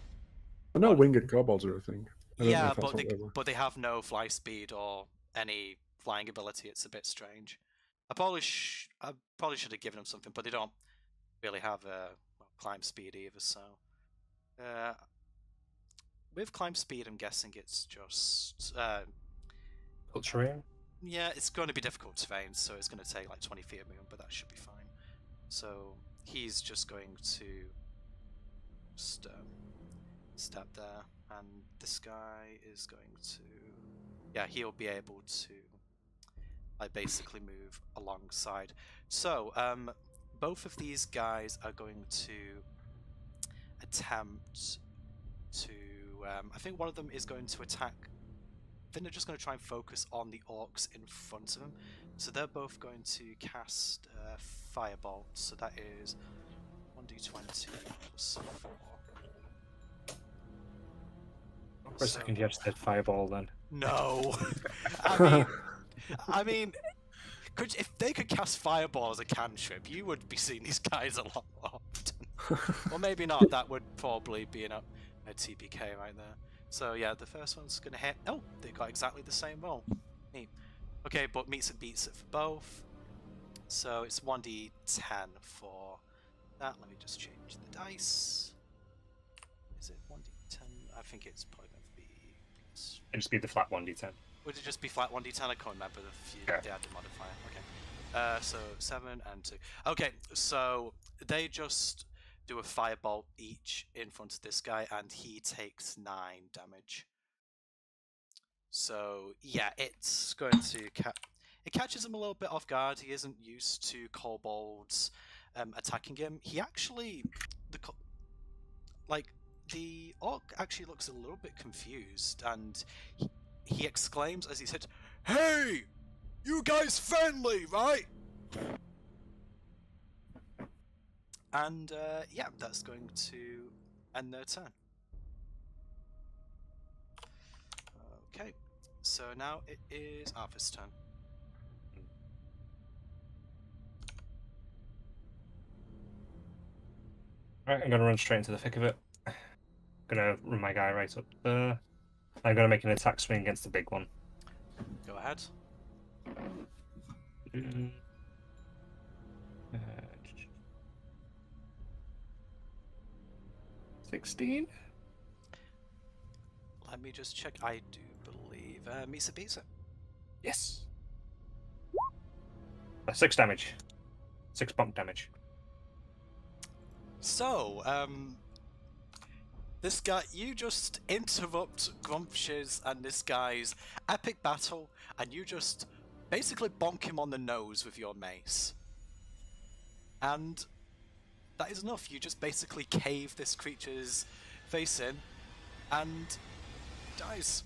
I know winged kobolds are a thing. Yeah, but they have no fly speed or any flying ability. It's a bit strange. I probably should have given them something, but they don't really have climb speed either. So with climb speed, I'm guessing it's just terrain. Yeah, it's going to be difficult terrain, so it's going to take like 20 feet of movement, but that should be fine. So he's just going to step there, and this guy is going to, yeah, he'll be able to like basically move alongside. So both of these guys are going to attempt to. I think one of them is going to attack. I think they're just going to try and focus on the orcs in front of them. So they're both going to cast Firebolt. So that is 1d20 plus 4. For a second, you just said Fireball then. No. I mean, if they could cast Fireball as a cantrip, you would be seeing these guys a lot more often. Well, maybe not. That would probably be a TPK right there. So yeah, the first one's gonna hit. Oh, they got exactly the same roll. Neat. Okay, but meets and beats it for both. So it's 1d10 for that. Let me just change the dice. Is it 1d10? I think it's probably going to be. It'd just be the flat 1d10. Would it just be flat 1d10? I can't remember if you add the modifier. Okay. So 7 and 2. Okay, so they just do a firebolt each in front of this guy, and he takes 9 damage. So yeah, it's going to it catches him a little bit off guard. He isn't used to kobolds attacking him. He actually the orc actually looks a little bit confused, and he exclaims as he's hit, "Hey, you guys friendly, right?" And yeah, that's going to end their turn. Okay, so now it is Arthur's turn. Alright, I'm gonna run straight into the thick of it. Gonna run my guy right up there. I'm gonna make an attack swing against the big one. Go ahead. 16? Let me just check. I do believe Misa beats it. Yes. 6 damage. 6 bump damage. So, this guy, you just interrupt Grumpsh's and this guy's epic battle, and you just basically bonk him on the nose with your mace. And that is enough. You just basically cave this creature's face in, and dies.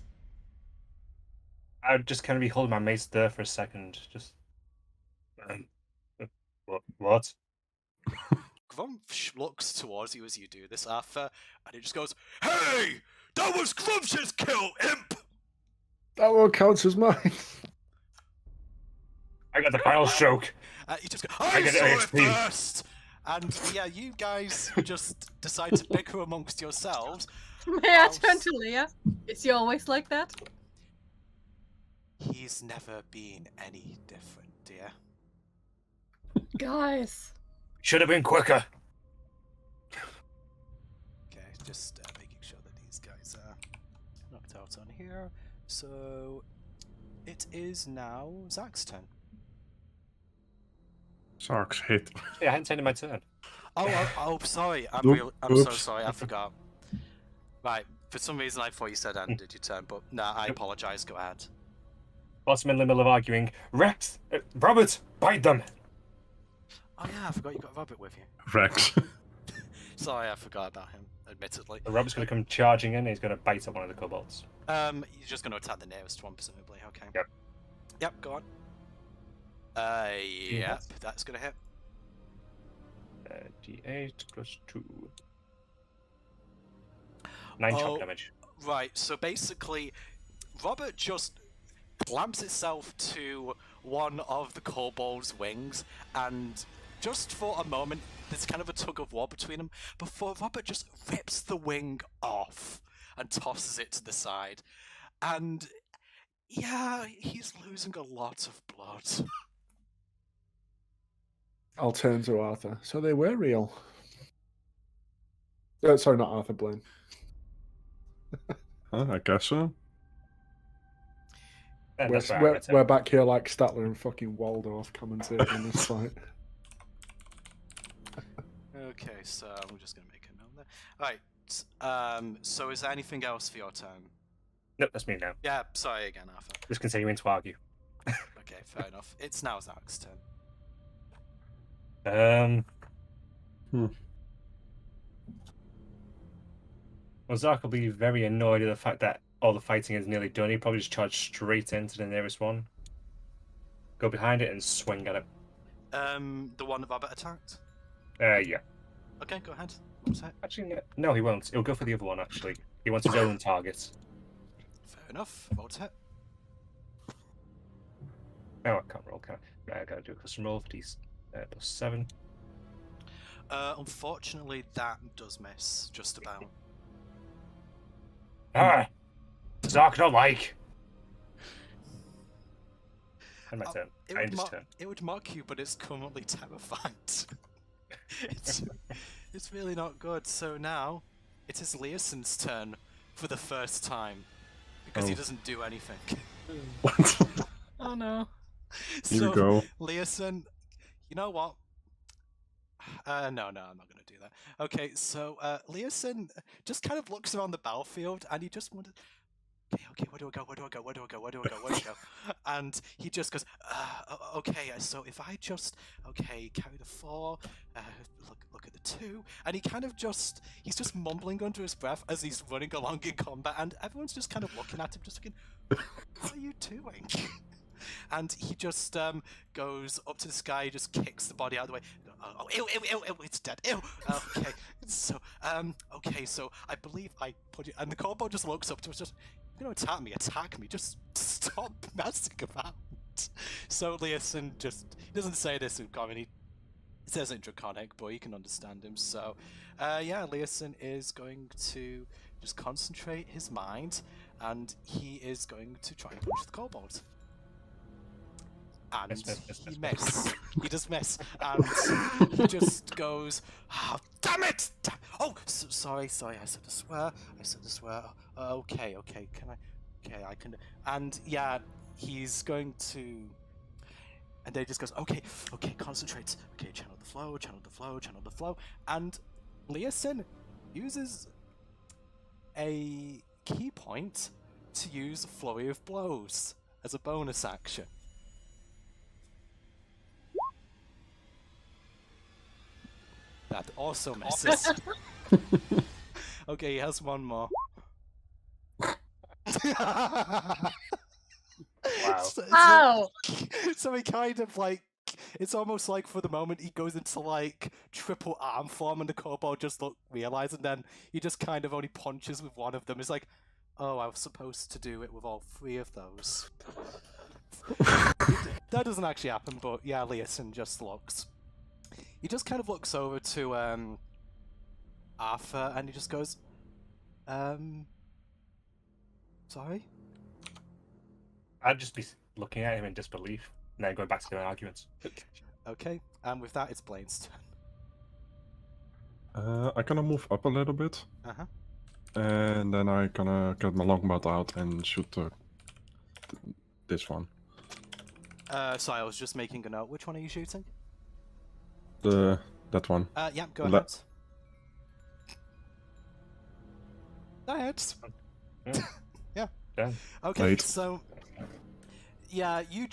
I'd just kind of be holding my mace there for a second. Just. What? Grumpsh looks towards you as you do this, Arthur, and he just goes, "Hey! That was Grumpsh's kill, imp!" That one counts as mine. I got the final stroke. You just go, "I get saw it XP. first!" And yeah, you guys just decide to bicker amongst yourselves. May I turn to Leah? Is he always like that? He's never been any different, dear. Guys. Should have been quicker. Okay, just making sure that these guys are knocked out on here. So it is now Zach's turn. Sark's hit. Yeah, I hadn't taken my turn. Oh, sorry. I'm Oops. so sorry. I forgot. Right. For some reason, I thought you said ended your turn, but nah, I apologize. Go ahead. Whilst I'm in the middle of arguing, Rex, Robert, bite them. Oh yeah, I forgot you got Robert with you. Rex. Sorry, I forgot about him. Admittedly. Robert's going to come charging in. And he's going to bite at one of the kobolds. You're just going to attack the nearest one, presumably. Okay. Yep. Yep. Go on. Yep. That's going to hit. D8 plus 2. 9 chop damage. Right. So basically, Robert just clamps itself to one of the kobold's wings, and just for a moment, there's kind of a tug of war between them before Robert just rips the wing off and tosses it to the side. And yeah, he's losing a lot of blood. I'll turn to Arthur. So they were real. Sorry, not Arthur, Blaine. I guess so. And that's right, We're back here like Statler and fucking Waldorf commentating on this fight. Okay, so I'm just going to make a note there. Alright, so is there anything else for your turn? Nope, that's me now. Yeah, sorry again, Arthur. Just continuing to argue. Okay, fair enough. It's now Zach's turn. Well, Zark will be very annoyed at the fact that all the fighting is nearly done. He'll probably just charge straight into the nearest one. Go behind it and swing at it. The one that Robert attacked? Yeah. Okay, go ahead. What's that? Actually, no, he won't. He'll go for the other one, actually. He wants his own target. Fair enough. Roll to hit. No, I can't roll, can I? Right, I gotta do a custom roll for these +7. Unfortunately, that does miss, just about. Ah! Zark don't like! And my turn. I end his turn. It would mock you, but it's currently terrified. it's really not good. So now, it is Leoson's turn for the first time, because he doesn't do anything. What? Oh no. Here So, we go. Leoson, you know what? No, I'm not going to do that. Okay, so Leoson just kind of looks around the battlefield, and he just wonders, okay, where do I go? And he just goes, okay, so if I just, carry the 4, look at the 2, and he's just mumbling under his breath as he's running along in combat, and everyone's just kind of looking at him, just thinking, what are you doing? And he just goes up to the sky, just kicks the body out of the way. Oh, ew, it's dead. Ew. Okay, so I believe I put it. And the kobold just looks up to us, just, you're gonna attack me. Just stop messing about. So Leoson he doesn't say this in common. He says it in Draconic, but you can understand him. So, Leoson is going to just concentrate his mind, and he is going to try and punch the kobold. And he miss. He does miss, and he just goes, oh, damn it! Oh, sorry, I said to swear. Okay, can I? Okay, I can. And yeah, he's going to. And then he just goes, okay, concentrate. Okay, channel the flow. And Leoson uses a key point to use a flurry of blows as a bonus action. That also misses. Okay, he has one more. Wow. So he kind of it's almost like for the moment he goes into triple arm form, and the kobold just realize, and then he just kind of only punches with one of them. It's like, oh, I was supposed to do it with all 3 of those. That doesn't actually happen, but yeah, Leoson just looks. He just kind of looks over to Arthur, and he just goes, sorry? I'd just be looking at him in disbelief, and then going back to the arguments. Okay, and with that, it's Blaine's I'm gonna move up a little bit. turn. And then I'm gonna get my longbow out and shoot this one. Sorry, I was just making a note. Which one are you shooting? That one. Yeah, go ahead. Go ahead. Yeah. Okay, Wait. so yeah, you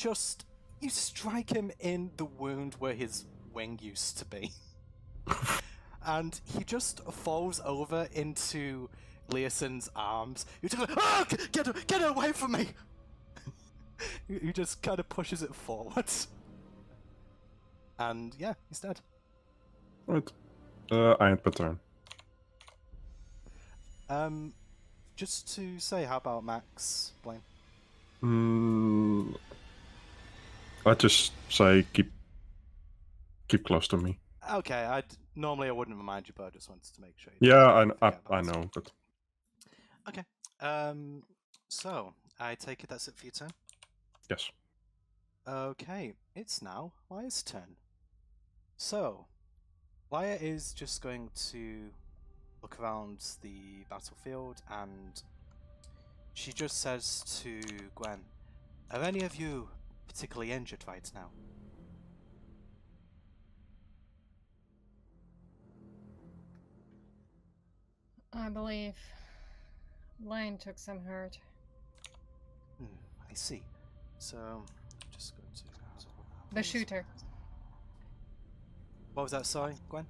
strike him in the wound where his wing used to be. And he just falls over into Leoson's arms. You just go, oh, get it away from me! He just kind of pushes it forward. And yeah, he's dead. Right. I end my turn. Just to say, how about Max, Blaine? I just say keep close to me. Okay, normally I wouldn't remind you, but I just wanted to make sure. Yeah, I know, but okay. So I take it that's it for your turn. yes. Okay, it's now Lia's turn. So, Lia is just going to look around the battlefield, and she just says to Gwen, are any of you particularly injured right now? I believe Blaine took some hurt. I see. So, I'm just going to... The shooter. What was that? Sorry, Gwen.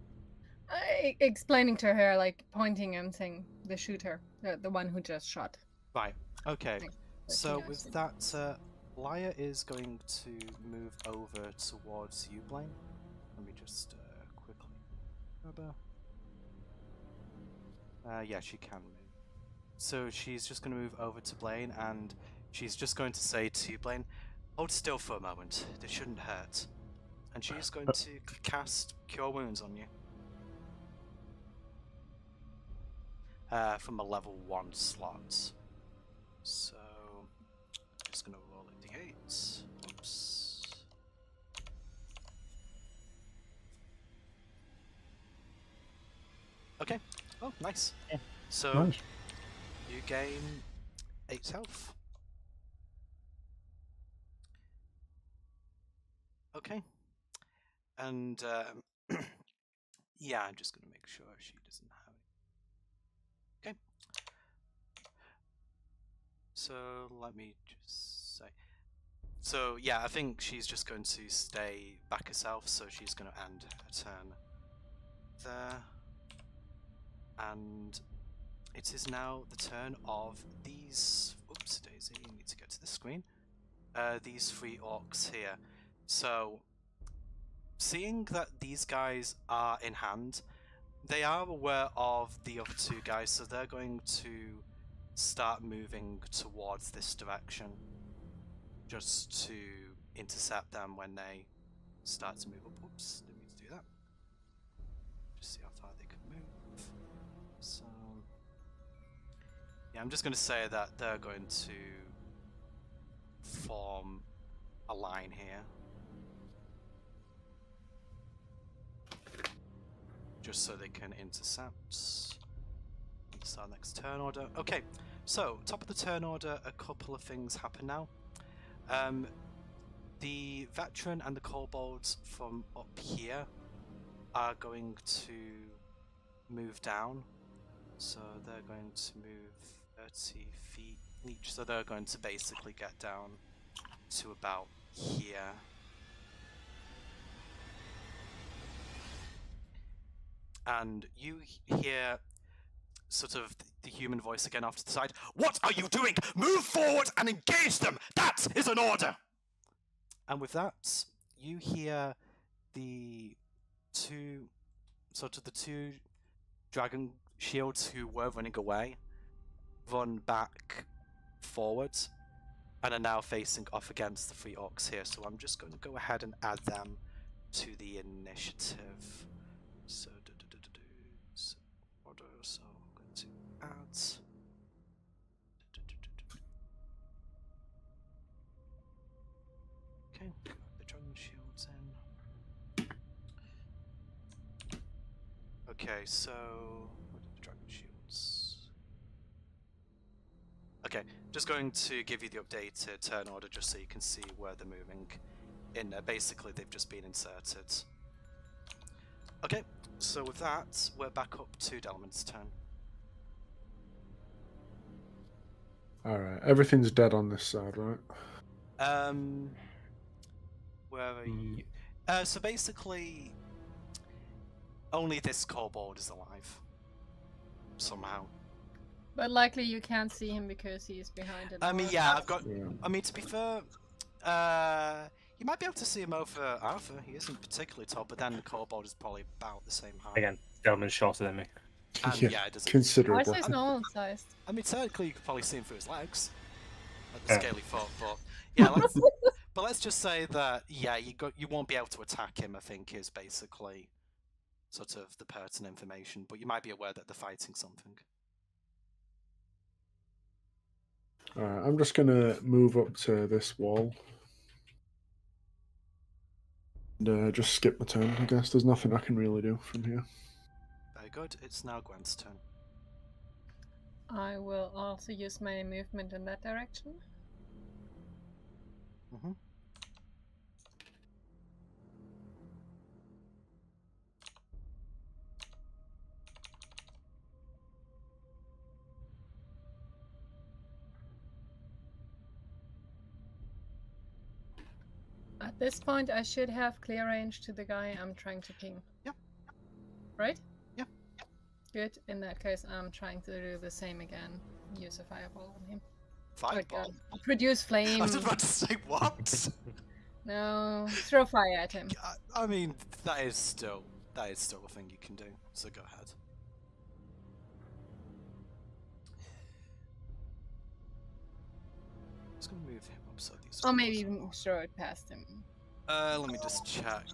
Explaining to her, like pointing and saying the shooter, the one who just shot. Right. Okay. Like, So yeah, with that, Lyra is going to move over towards you, Blaine. Let me just quickly grab her. Yeah, she can move. So she's just going to move over to Blaine, and she's just going to say to Blaine, "Hold still for a moment. This shouldn't hurt." And she's going to cast Cure Wounds on you. From a level 1 slot. So, just gonna roll a d8. Oops. Okay. Oh, nice. Yeah. So, Nice. you gain 8 health. Okay. And, yeah, I'm just gonna make sure she doesn't have it. Okay. So let me just say. So yeah, I think she's just going to stay back herself. So she's going to end her turn there, and it is now the turn of these. Oops, Daisy, you need to get to the screen. These 3 orcs here. So, seeing that these guys are in hand, they are aware of the other 2 guys, so they're going to start moving towards this direction just to intercept them when they start to move up. Oops, didn't mean to do that. Just see how far they can move. So, yeah, I'm just going to say that they're going to form a line here. Just so they can intercept. It's our next turn order. Okay, so top of the turn order, a couple of things happen now. The veteran and the kobolds from up here are going to move down. So they're going to move 30 feet each. So they're going to basically get down to about here. And you hear sort of the human voice again off to the side. "What are you doing? Move forward and engage them! That is an order!" And with that, you hear the 2 dragon shields who were running away run back forward and are now facing off against the 3 orcs here. So I'm just going to go ahead and add them to the initiative. So, order, so I'm going to add. Okay, the dragon shields in. Okay, so what are the dragon shields? Okay, just going to give you the updated turn order just so you can see where they're moving. Basically, they've just been inserted. Okay, so with that, we're back up to Delman's turn. Alright, everything's dead on this side, right? Where are you? So basically, only this kobold is alive. Somehow. But likely you can't see him because he's behind it. I mean, yeah, I've got. Yeah. I mean, to be fair, you might be able to see him over Arthur. He isn't particularly tall, but then the kobold is probably about the same height. Again, Delman's shorter than me. And yeah, it doesn't. Why Considerably. is normal sized? I mean, technically, you could probably see him through his legs, like Yeah. the scaly foot. But yeah, let's just say that yeah, you won't be able to attack him. I think is basically sort of the pertinent information, but you might be aware that they're fighting something. Alright, I'm just gonna move up to this wall. And just skip my turn, I guess. There's nothing I can really do from here. Very good. It's now Gwen's turn. I will also use my movement in that direction. Mm-hmm. At this point, I should have clear range to the guy I'm trying to ping. right? Yeah. Good. In that case, I'm trying to do the same again. Use a fireball on him. Fireball. Produce flame. I was about to say what? No, throw fire at him. I mean, that is still a thing you can do. So go ahead. I'm just gonna move him up so these. Or maybe even throw it past him. Let me just check.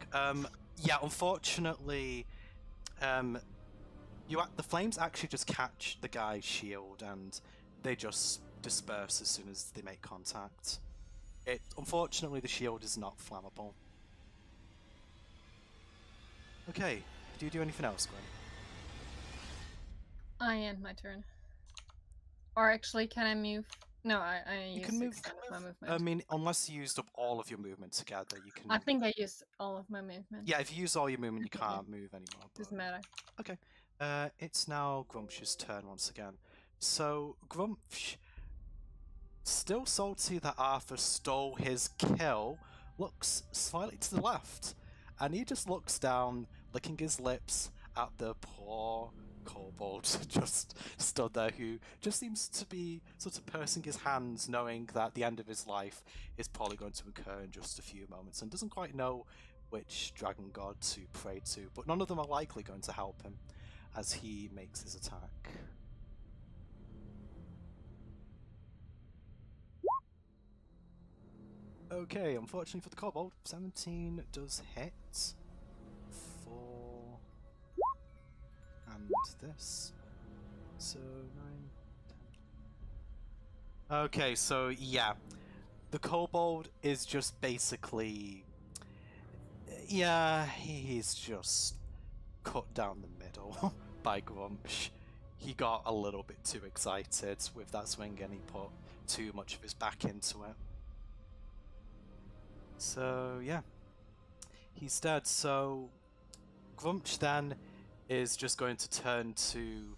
Yeah, unfortunately, the flames actually just catch the guy's shield and they just disperse as soon as they make contact. Unfortunately, the shield is not flammable. Okay, do you do anything else, Gwen? I end my turn. Or actually, can I move? No, I You use can move. my movement. I mean, unless you used up all of your movement together, you can. I think I used all of my movement. Yeah, if you use all your movement, you can't move anymore. Doesn't matter. Okay. It's now Grumpsh's turn once again. So Grumpsh, still salty that Arthur stole his kill, looks slightly to the left, and he just looks down, licking his lips at the poor kobold just stood there, who just seems to be sort of pursing his hands, knowing that the end of his life is probably going to occur in just a few moments, and doesn't quite know which dragon god to pray to, but none of them are likely going to help him as he makes his attack. Okay, unfortunately for the kobold, 17 does hit. 4 and this. So 9, 10. Okay, so yeah. The kobold is just basically... Yeah, he's just cut down the middle by Grumpsh. He got a little bit too excited with that swing and he put too much of his back into it. So yeah, he's dead. So Grumpsh then is just going to turn to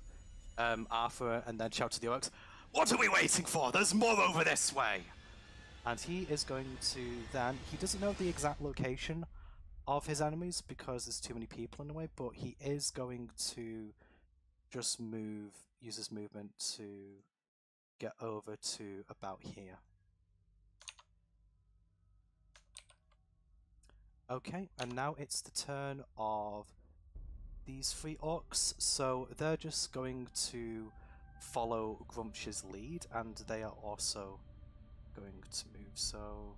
Arthur and then shout to the orcs, "What are we waiting for? There's more over this way!" And he is going to then, he doesn't know the exact location of his enemies because there's too many people in the way, but he is going to just use his movement to get over to about here. Okay, and now it's the turn of these 3 orcs, so they're just going to follow Grumpsh's lead, and they are also going to move. So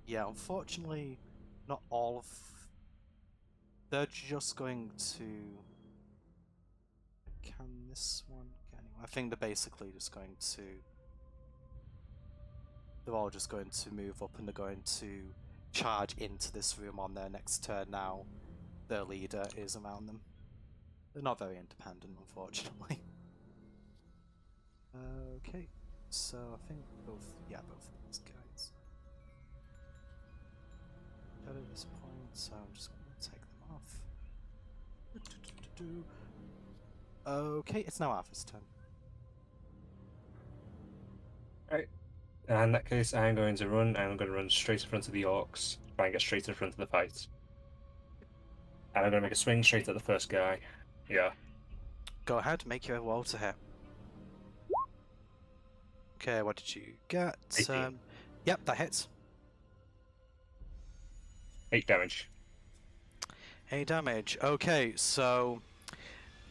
yeah, unfortunately not all of... They're just going to... Can this one get anyone? I think they're basically just going to... They're all just going to move up and they're going to charge into this room on their next turn now. Their leader is around them. They're not very independent, unfortunately. Okay, so I think both of these guys dead at this point, so I'm just going to take them off. Okay, it's now Arthur's turn. Right. In that case, I'm going to run, and I'm going to run straight in front of the orcs, try and get straight in front of the fight. And I'm going to make a swing straight at the first guy. Yeah. Go ahead, make your roll to hit. Okay, what did you get? 18. Yep, that hits. 8 damage. 8 damage. Okay, so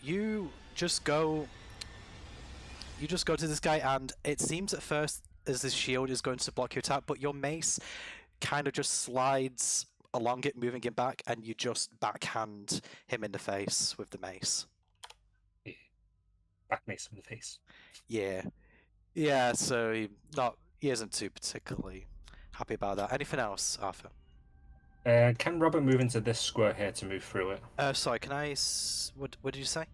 you just go to this guy, and it seems at first as this shield is going to block your attack, but your mace kind of just slides along it, moving him back, and you just backhand him in the face with the mace. Yeah. Back mace in the face. Yeah. Yeah, so he isn't too particularly happy about that. Anything else, Arthur? Can Robert move into this square here to move through it? Sorry, can I... What did you say?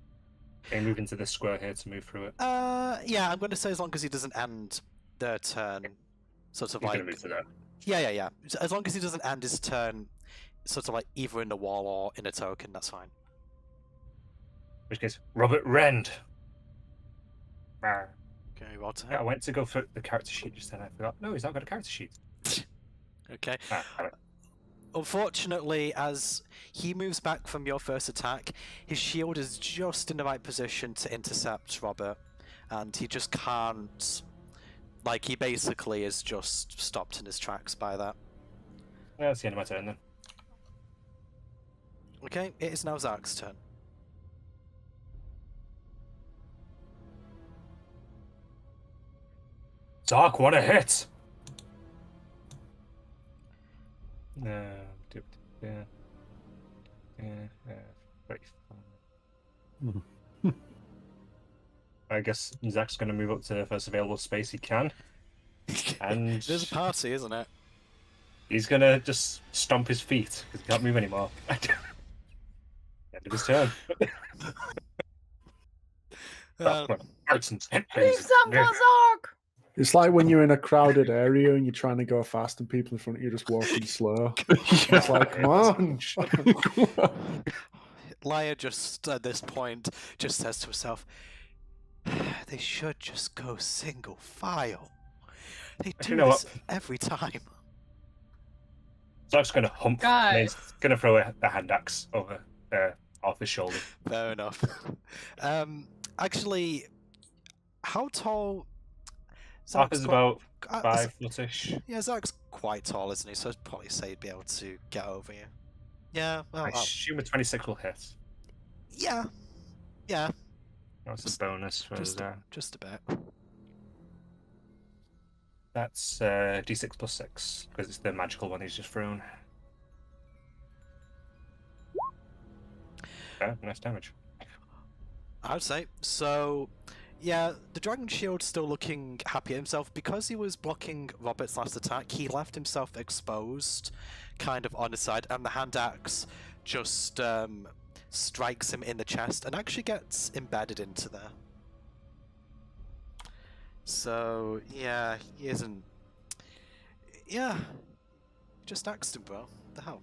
Can move into this square here to move through it? Yeah, I'm going to say as long as he doesn't end their turn, sort of He's like... gonna move to that. Yeah. As long as he doesn't end his turn, sort of like either in the wall or in a token, that's fine. In which case, Robert rend! Rawr. Okay, roll to Yeah, I hit. went to go for the character sheet just then, I forgot. No, he's not got a character sheet. Okay. Damn it. Unfortunately, as he moves back from your first attack, his shield is just in the right position to intercept Robert, and he just can't. Like, he basically is just stopped in his tracks by that. Yeah, that's the end of my turn then. Okay, it is now Zark's turn. Zark, what a hit! I guess Zach's going to move up to the first available space he can. And There's a party, isn't it? he's going to just stomp his feet because he can't move anymore. End of his turn. Leave some for Zark! It's like when you're in a crowded area and you're trying to go fast and people in front of you just walking slow. It's like, come on. Lyra just, at this point, just says to herself, they should just go single file. They do this every time. Zark's going to hump and he's going to throw a hand axe over off his shoulder. Fair enough. Actually, how tall... Zark is about 5 foot-ish. Yeah, Zark's quite tall, isn't he? So I'd probably say he'd be able to get over you. Yeah, well, I assume a 26 will hit. Yeah. Yeah. That's a bonus for us there. Just a bit. That's d6 plus 6, because it's the magical one he's just thrown. Okay, nice damage. I would say. So, yeah, the Dragon Shield's still looking happy at himself. Because he was blocking Robert's last attack, he left himself exposed, kind of on his side, and the hand axe just strikes him in the chest and actually gets embedded into there. So, yeah, he isn't... Yeah, just axed him, bro. What the hell?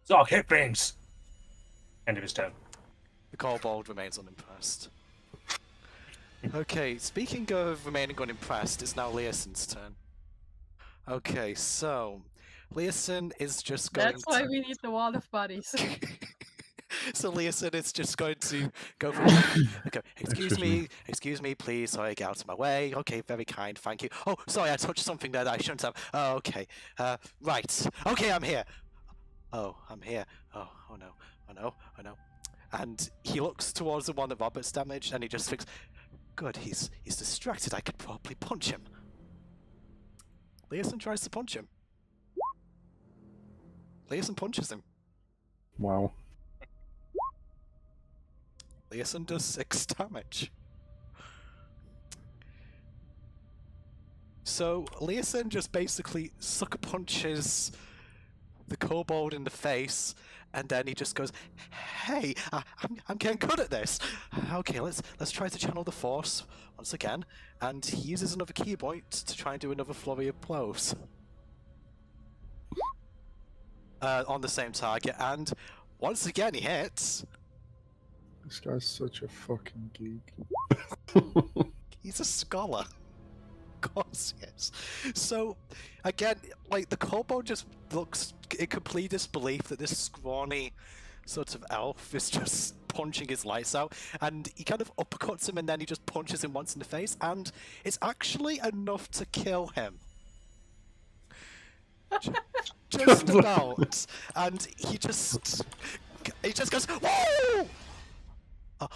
Zark, hit things! End of his turn. The kobold remains unimpressed. Okay, speaking of remaining unimpressed, it's now Leoson's turn. Okay, so Leoson is just going That's why we need the wall of bodies. So Leoson is just going to go for okay, excuse me, please, sorry, get out of my way. Okay, very kind, thank you. Oh, sorry, I touched something there that I shouldn't have. Oh, okay. Right. Okay, I'm here. Oh, I'm here. Oh no. Oh no. And he looks towards the one that Robert's damaged, and he just thinks, good, he's distracted, I could probably punch him. Leoson tries to punch him. Leoson punches him. Wow. Leoson does 6 damage. So Leoson just basically sucker punches the kobold in the face, and then he just goes, "Hey, I'm getting good at this. Okay, let's try to channel the force once again." And he uses another key point to try and do another flurry of blows on the same target, and once again he hits. This guy's such a fucking geek. He's a scholar. Of course he is. So, again, like, the kobold just looks in complete disbelief that this scrawny sort of elf is just punching his lights out, and he kind of uppercuts him and then he just punches him once in the face, and it's actually enough to kill him. Just about. And he just goes, whoa!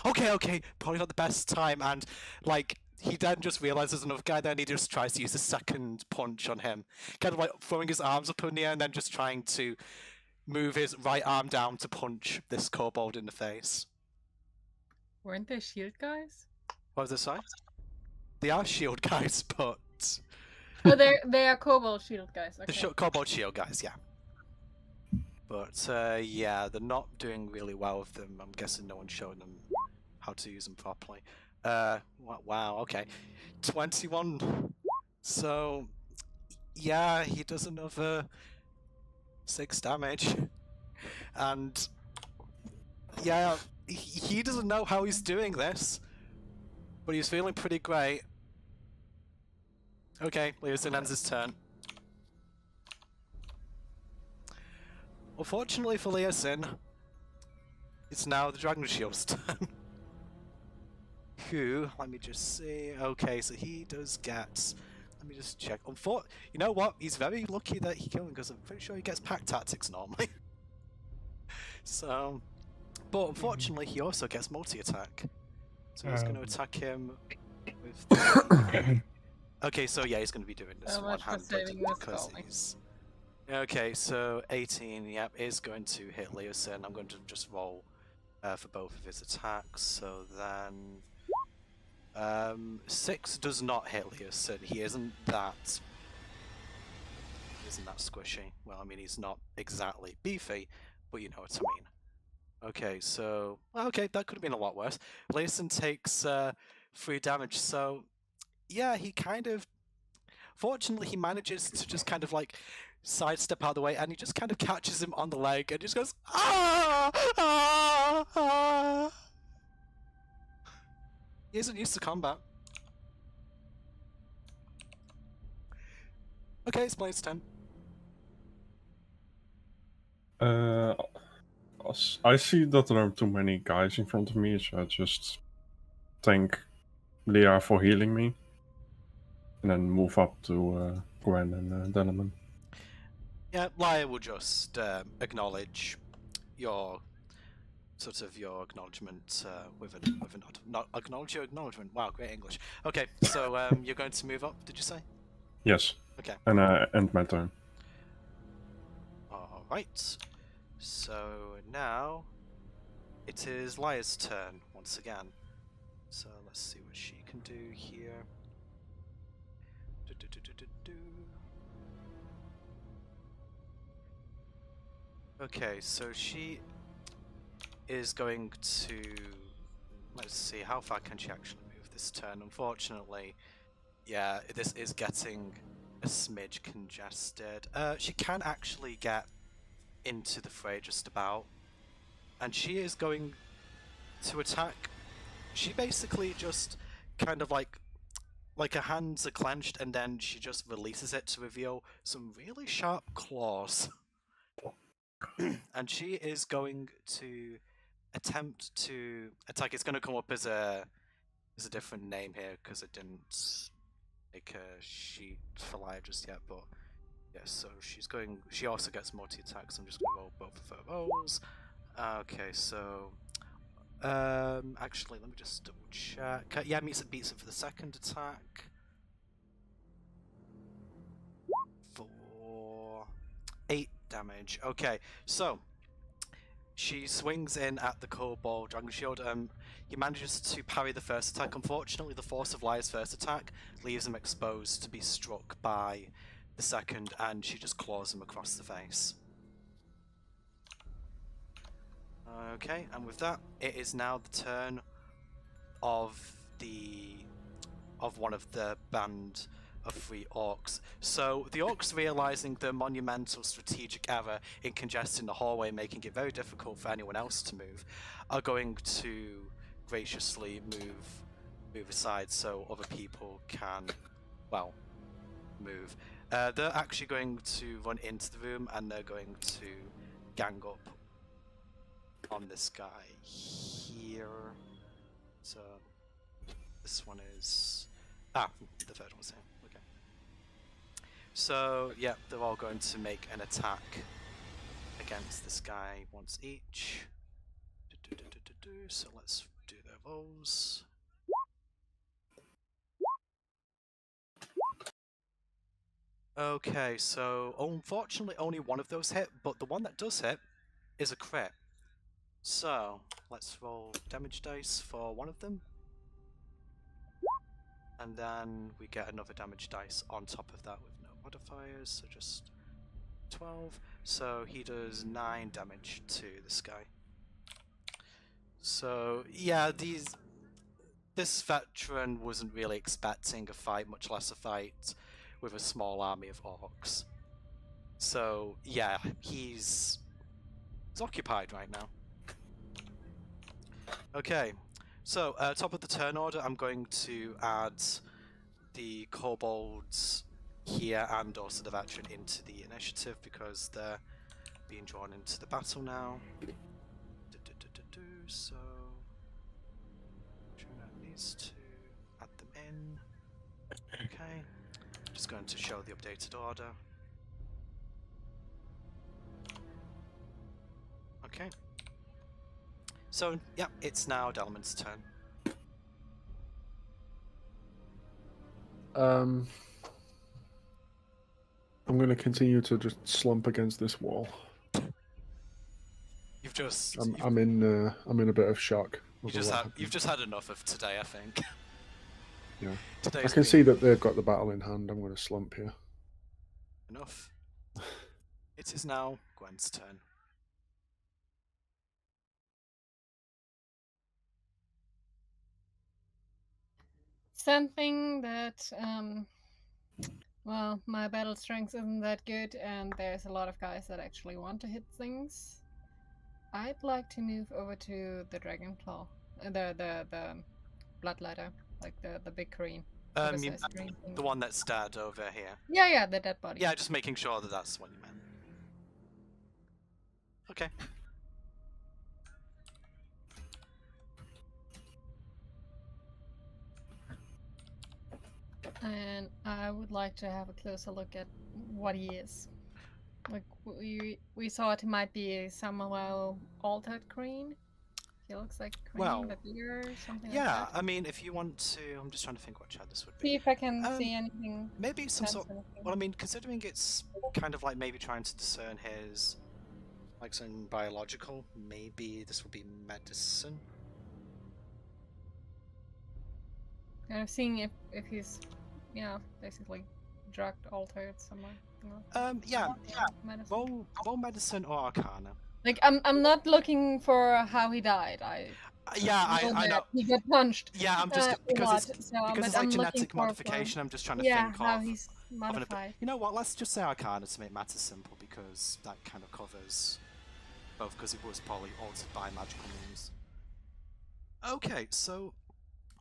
Okay, probably not the best time, and like he then just realizes another guy there, and he just tries to use the second punch on him, kind of like throwing his arms up in the air and then just trying to move his right arm down to punch this kobold in the face. Weren't they shield guys? What was this side? They are shield guys, but Oh, they are kobold shield guys. Okay. the kobold shield guys, yeah. But yeah, they're not doing really well with them. I'm guessing no one's showing them how to use them properly. Wow, okay. 21. So, yeah, he does another 6 damage. And, yeah, he doesn't know how he's doing this, but he's feeling pretty great. Okay, Leoson ends his turn. unfortunately for Leosin, it's now the Dragon Shield's turn. Who, let me just see, okay, so he does get, let me just check, you know what, he's very lucky that he killed him, because I'm pretty sure he gets pack tactics normally. So, but unfortunately he also gets multi-attack. So he's going to attack him with okay, so yeah, he's going to be doing this one-handed because he's... Okay, so 18, yep, is going to hit Leosin. I'm going to just roll for both of his attacks, so then... 6 does not hit Leosin. He isn't that squishy. Well, I mean, he's not exactly beefy, but you know what I mean. Okay, so... Okay, that could have been a lot worse. Leosin takes 3 damage, so... Yeah, he kind of... Fortunately, he manages to just kind of, like, sidestep out of the way, and he just kind of catches him on the leg, and just goes, ah! Ah! Ah! He isn't used to combat. Okay, it's Blade's turn. I see that there are too many guys in front of me, so I just thank Leah for healing me. And then move up to Gwen and Deneman. Yeah, Lyra will just acknowledge your your acknowledgement with a nod. Not acknowledge your acknowledgement. Wow, great English. Okay, so you're going to move up, did you say? Yes. Okay. And end my turn. Alright. So now it is Lyra's turn once again. So let's see what she can do here. Okay, so she is going to... Let's see, how far can she actually move this turn? Unfortunately, yeah, this is getting a smidge congested. She can actually get into the fray just about. And she is going to attack. She basically just kind of like her hands are clenched, and then she just releases it to reveal some really sharp claws. And she is going to attempt to attack. It's going to come up as a different name here because it didn't make a sheet for Lyra just yet. But yes, so she's going. She also gets multi-attacks. I'm just going to roll both of her rolls. Okay, so actually, let me just double check. Yeah, beats it for the second attack. For 8 damage. Okay, so she swings in at the Kobold Dragon Shield. He manages to parry the first attack. Unfortunately, the force of Lyra's first attack leaves him exposed to be struck by the second, and she just claws him across the face. Okay, and with that, it is now the turn of one of the band of 3 orcs. So the orcs, realizing the monumental strategic error in congesting the hallway, making it very difficult for anyone else to move, are going to graciously move aside so other people can, well, move. They're actually going to run into the room, and they're going to gang up on this guy here. So this one is the third one's here. Okay. So yeah, they're all going to make an attack against this guy once each. So let's do their rolls. Okay, so unfortunately only one of those hit, but the one that does hit is a crit. So let's roll damage dice for one of them. And then we get another damage dice on top of that with no modifiers, so just 12. So he does 9 damage to this guy. So yeah, this veteran wasn't really expecting a fight, much less a fight with a small army of orcs. So yeah, he's occupied right now. Okay, so top of the turn order, I'm going to add the kobolds here and also the veteran into the initiative because they're being drawn into the battle now. So, these two, add them in. Okay, just going to show the updated order. Okay. So, yeah, it's now Delman's turn. I'm going to continue to just slump against this wall. You've just. I'm in a bit of shock. You've just had enough of today, I think. Yeah. Today's I can see that they've got the battle in hand. I'm going to slump here. Enough. It is now Gwen's turn. Something that, well, my battle strength isn't that good, and there's a lot of guys that actually want to hit things. I'd like to move over to the Dragon Claw, the Bloodletter, like the big green. The one that's dead over here. Yeah, the dead body. Yeah, just making sure that that's what you meant. Okay. And I would like to have a closer look at what he is. Like, we thought he might be somewhat altered green. He looks like green, but bigger, something like that. Yeah, I mean, if you want to... I'm just trying to think what shade this would be. See if I can see anything. Maybe some sort... Well, I mean, considering it's kind of like maybe trying to discern his... like something biological, maybe this would be medicine? Kind of seeing if he's... yeah, basically drugged, altered, somewhere. Yeah. Medicine. Roll medicine or arcana. Like, I'm not looking for how he died. I know. He got punched. Yeah, I'm just because it's like genetic modification. I'm just trying to think how of he's modified. You know what? Let's just say arcana to make matters simple, because that kind of covers both, because it was probably altered by magical means. Okay, so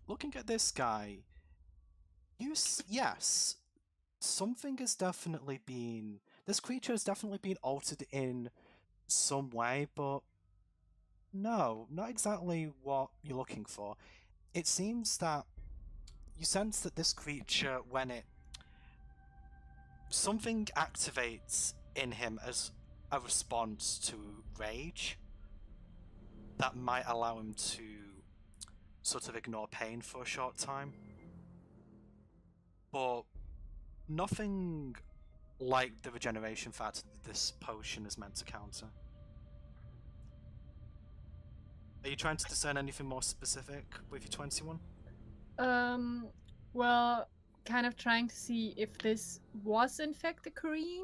looking at this guy, yes, something has definitely been... this creature has definitely been altered in some way, but no, not exactly what you're looking for. It seems that you sense that this creature, when something activates in him as a response to rage that might allow him to sort of ignore pain for a short time. But nothing like the regeneration factor that this potion is meant to counter. Are you trying to discern anything more specific with your 21? Well, kind of trying to see if this was in fact the green?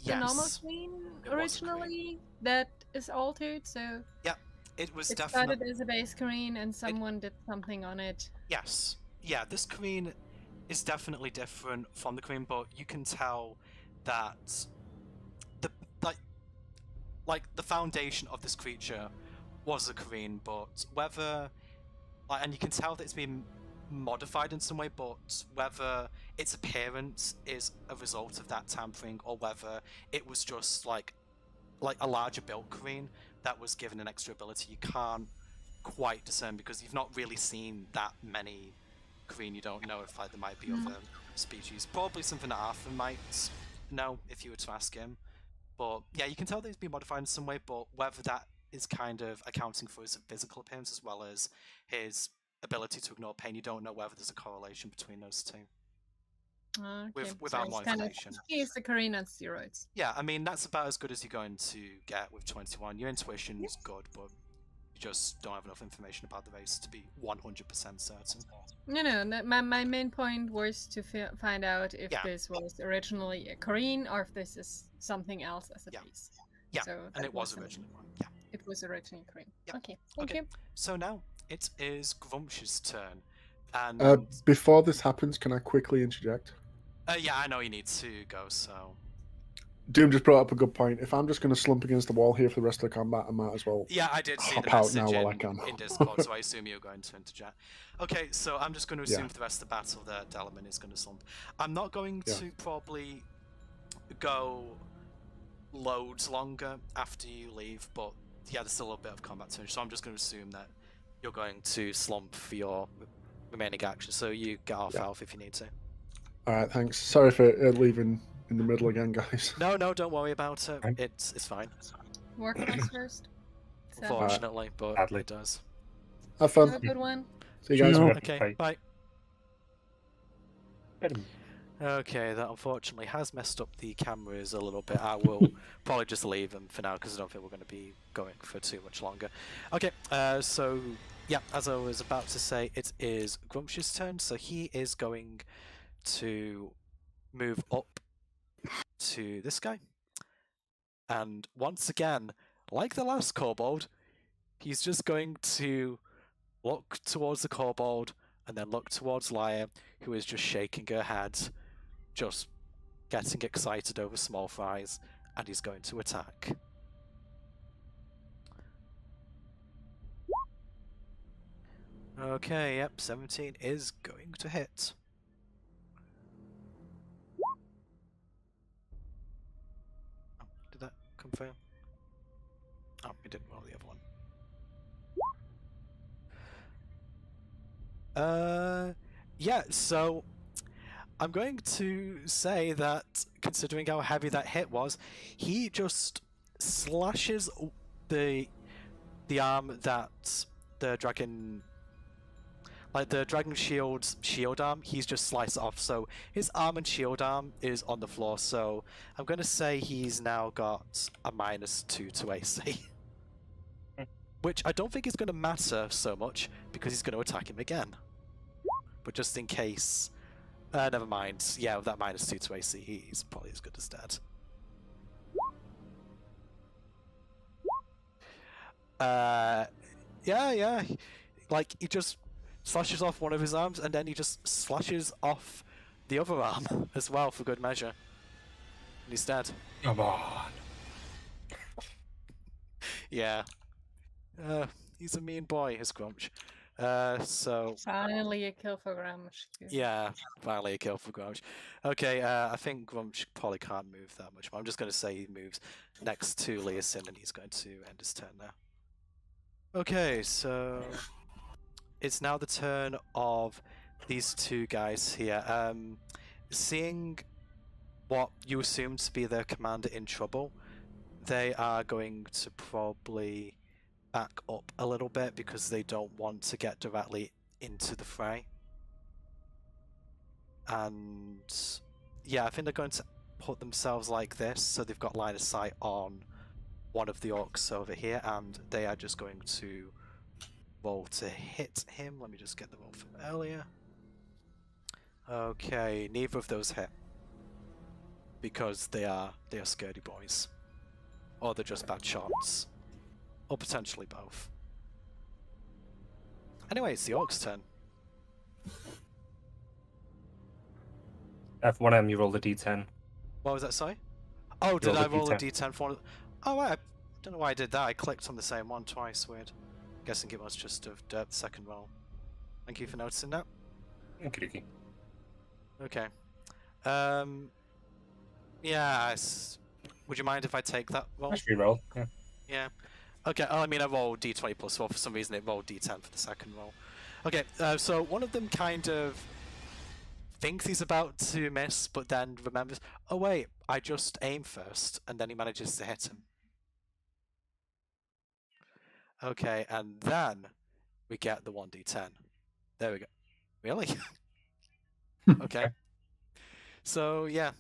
Yes. The normal green originally that is altered, so... yeah, it was started as a base green and someone did something on it. Yes. Yeah, this green is definitely different from the green, but you can tell that the foundation of this creature was a green, but whether and you can tell that it's been modified in some way, but whether its appearance is a result of that tampering or whether it was just like a larger built green that was given an extra ability, you can't quite discern, because you've not really seen that many green. You don't know if there might be other species. Probably something that Arthur might know if you were to ask him. But yeah, you can tell that he's been modified in some way, but whether that is kind of accounting for his physical appearance as well as his ability to ignore pain, you don't know whether there's a correlation between those two. Okay. Without more information. He's the green on steroids. Yeah, I mean, that's about as good as you're going to get with 21. Your intuition's good, but you just don't have enough information about the race to be 100% certain. No, my main point was to find out if this was originally a green or if this is something else as a piece. Yeah, so and it was originally one. Yeah. It was originally green. Yeah. Okay, thank you. So now it is Grumsh's turn. And before this happens, can I quickly interject? Yeah, I know you need to go, so... Doom just brought up a good point. If I'm just going to slump against the wall here for the rest of the combat, I might as well I did see the out now message while I can. in Discord, so I assume you're going to interject. Okay, so I'm just going to assume for the rest of the battle that Delman is going to slump. I'm not going to probably go loads longer after you leave, but yeah, there's still a bit of combat to finish, so I'm just going to assume that you're going to slump for your remaining action, so you get off health if you need to. Alright, thanks. Sorry for leaving in the middle again, guys. No, don't worry about it. It's fine. Work comes first. Unfortunately, but Sadly. it does. Have fun. Have a good one. See you guys. Okay, bye. Okay, that unfortunately has messed up the cameras a little bit. I will probably just leave them for now because I don't think we're going to be going for too much longer. Okay, so yeah, as I was about to say, it is Grumpsh's turn, so he is going to move up to this guy. And once again, like the last kobold, he's just going to look towards the kobold and then look towards Lyra, who is just shaking her head, just getting excited over small fries, and he's going to attack. Okay, yep, 17 is going to hit. Oh, did that confirm? Oh, we didn't roll the other one. Yeah, so I'm going to say that, considering how heavy that hit was, he just slashes the arm that the dragon, like the dragon shield arm, he's just sliced it off, so his arm and shield arm is on the floor, so I'm going to say he's now got a -2 to AC. Which I don't think is going to matter so much, because he's going to attack him again. But just in case... never mind. Yeah, with that -2 to AC, he's probably as good as dead. Yeah. Like, he just slashes off one of his arms, and then he just slashes off the other arm as well, for good measure. And he's dead. Come on. Yeah. He's a mean boy, his Grumsh. So... Finally a kill for Grumsh. Yeah, finally a kill for Grumsh. Okay, I think Grumsh probably can't move that much, but I'm just going to say he moves next to Leosin, and he's going to end his turn now. Okay, so... It's now the turn of these two guys here. Seeing what you assume to be their commander in trouble, they are going to probably back up a little bit because they don't want to get directly into the fray. And yeah, I think they're going to put themselves like this, so they've got line of sight on one of the orcs over here, and they are just going to roll to hit him. Let me just get the roll from earlier. Okay, neither of those hit because they are scaredy boys, or they're just bad shots, or potentially both. Anyway, it's the orc's turn. F1M, you roll a d10. What was that, sorry? Oh, did I roll a d10 for... Oh, right, I don't know why I did that. I clicked on the same one twice, weird. Guessing it was just of the second roll. Thank you for noticing that. Okie Okay. Yeah, would you mind if I take that roll? Just reroll, yeah. Yeah. Okay, I mean, I rolled d20 plus 4. For some reason, it rolled d10 for the second roll. Okay, so one of them kind of thinks he's about to miss, but then remembers, oh wait, I just aim first, and then he manages to hit him. Okay, and then we get the 1d10. There we go. Really? Okay. So, yeah.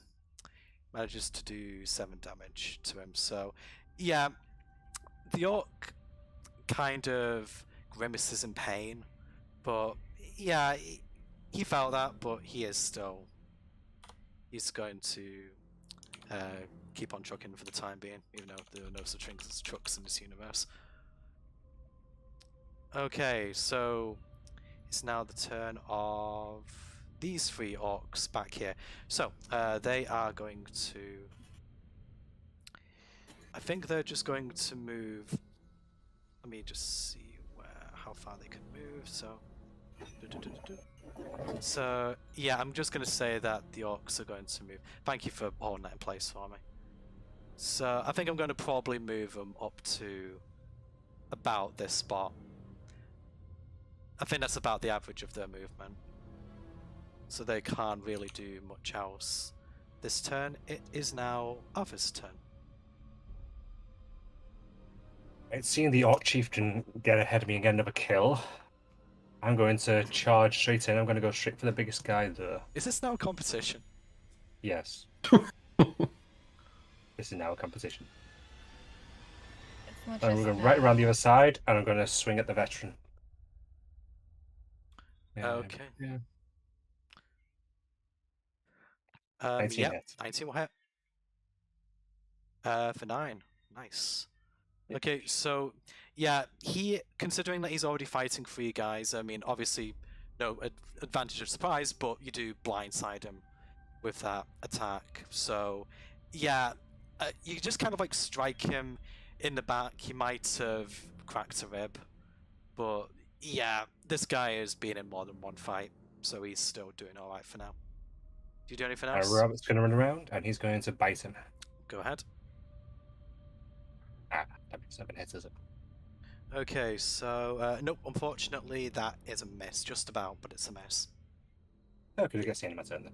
Manages to do 7 damage to him. So, yeah. The orc kind of grimaces in pain. But, yeah, he felt that, but he is still... He's going to keep on trucking for the time being, even though there are no such things as trucks in this universe. Okay, so it's now the turn of these 3 orcs back here. So, they are going to... I think they're just going to move... Let me just see how far they can move, so... So, yeah, I'm just going to say that the orcs are going to move. Thank you for holding that in place for me. So I think I'm going to probably move them up to about this spot. I think that's about the average of their movement. So they can't really do much else this turn. It is now Arthur's turn. It's seeing the Orc Chieftain get ahead of me and get another kill. I'm going to charge straight in. I'm going to go straight for the biggest guy there. Is this now a competition? Yes. This is now a competition. It's not I'm just going now. right around the other side, and I'm going to swing at the veteran. Okay. Yeah. 19 19 hit. 19 will hit. For 9. Nice. Yep. Okay, so yeah, considering that he's already fighting for you guys, I mean, obviously, no advantage of surprise, but you do blindside him with that attack. So, yeah, you just kind of like strike him in the back. He might have cracked a rib, but yeah, this guy has been in more than one fight, so he's still doing all right for now. Do you do anything else? Robert's going to run around, and he's going to bite him. Go ahead. That makes 7 hits, is it? Okay, so nope, unfortunately that is a miss. Just about, but it's a miss. Oh, because it gets the end of my turn then.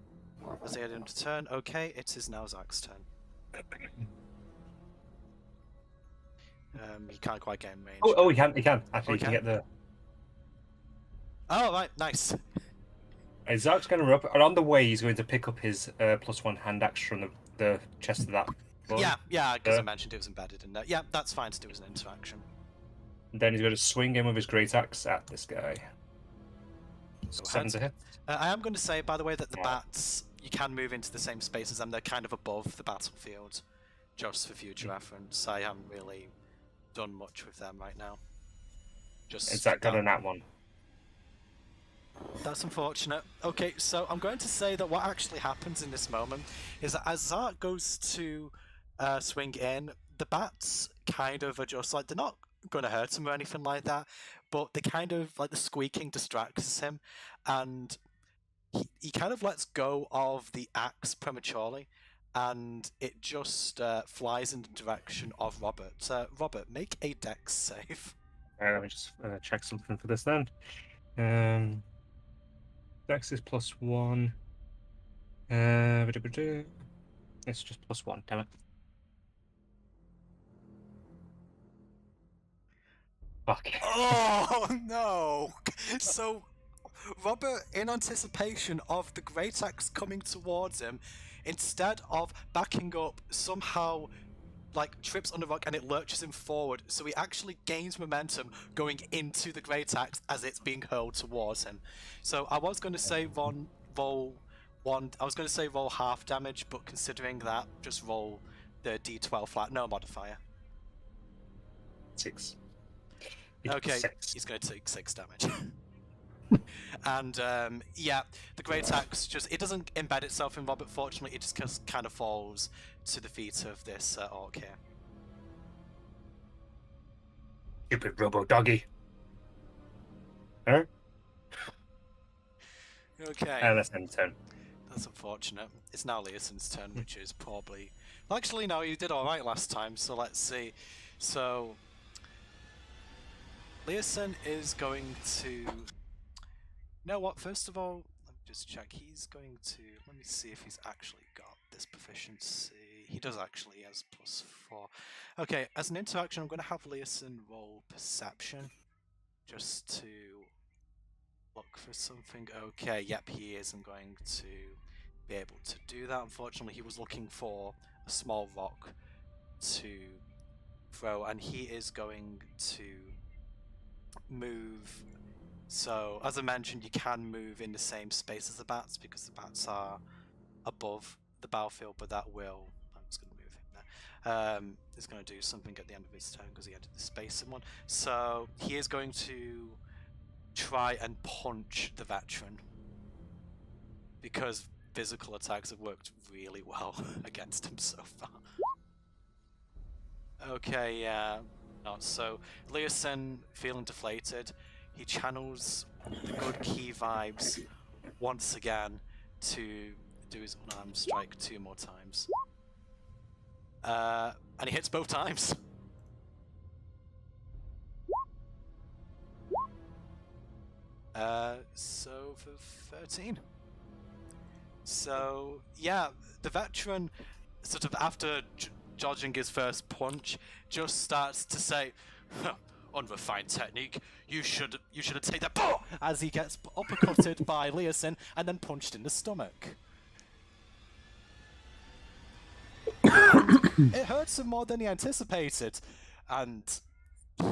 As the end of turn, okay, it is now Zach's turn. He can't quite get in range. Oh, he can. Actually, Oh, he can get the... Oh, right, nice. Zach's going to run up, and on the way he's going to pick up his +1 hand axe from the chest of that. Boy. Yeah, because I mentioned it was embedded in there. Yeah, that's fine to do as an interaction. Then he's going to swing in with his great axe at this guy. Go 7's a hit. I am going to say, by the way, that the Yeah. bats, you can move into the same space as them. They're kind of above the battlefield, just for future reference. I haven't really done much with them right now. Just Is that got a nat 1? That's unfortunate. Okay, so I'm going to say that what actually happens in this moment is that as Zart goes to swing in, the bats kind of are just like, they're not going to hurt him or anything like that, but they kind of, like, the squeaking distracts him, and he kind of lets go of the axe prematurely, and it just flies in the direction of Robert. Robert, make a dex save. Let me just check something for this then. Dex is +1. It's just +1, damn it. Fuck. Oh no! So Robert, in anticipation of the great axe coming towards him, instead of backing up, somehow like trips on the rock and it lurches him forward, so he actually gains momentum going into the great axe as it's being hurled towards him. So I was going to say roll half damage, but considering that, just roll the d12 flat, no modifier. 6. Okay, 6. he's going to take 6 damage. And yeah, the great axe it doesn't embed itself in Robert, fortunately, it just kind of falls to the feet of this orc here. Stupid robo doggy. Huh? Okay. And that's end turn. That's unfortunate. It's now Leoson's turn, which is probably... Well, actually, no, you did alright last time, so let's see. So... Leoson is going to... You know what, first of all, let me just check. He's going to... Let me see if he's actually got this proficiency. He does actually, he has +4. Okay, as an interaction, I'm going to have Leoson roll Perception. Just to look for something. Okay, yep, he is. I'm going to be able to do that. Unfortunately, he was looking for a small rock to throw, and he is going to move. So, as I mentioned, you can move in the same space as the bats because the bats are above the battlefield, but that will... I'm just going to move him there. He's going to do something at the end of his turn because he entered the space in one. So, he is going to try and punch the veteran because physical attacks have worked really well against him so far. Okay, yeah, not so. Leoson, feeling deflated, he channels the good key vibes once again to do his unarmed strike 2 more times. And he hits both times. So for 13. So, yeah, the veteran, sort of after dodging his first punch, just starts to say, huh, unrefined technique, you should have taken that, as he gets uppercutted by Leosin and then punched in the stomach. It hurts him more than he anticipated, and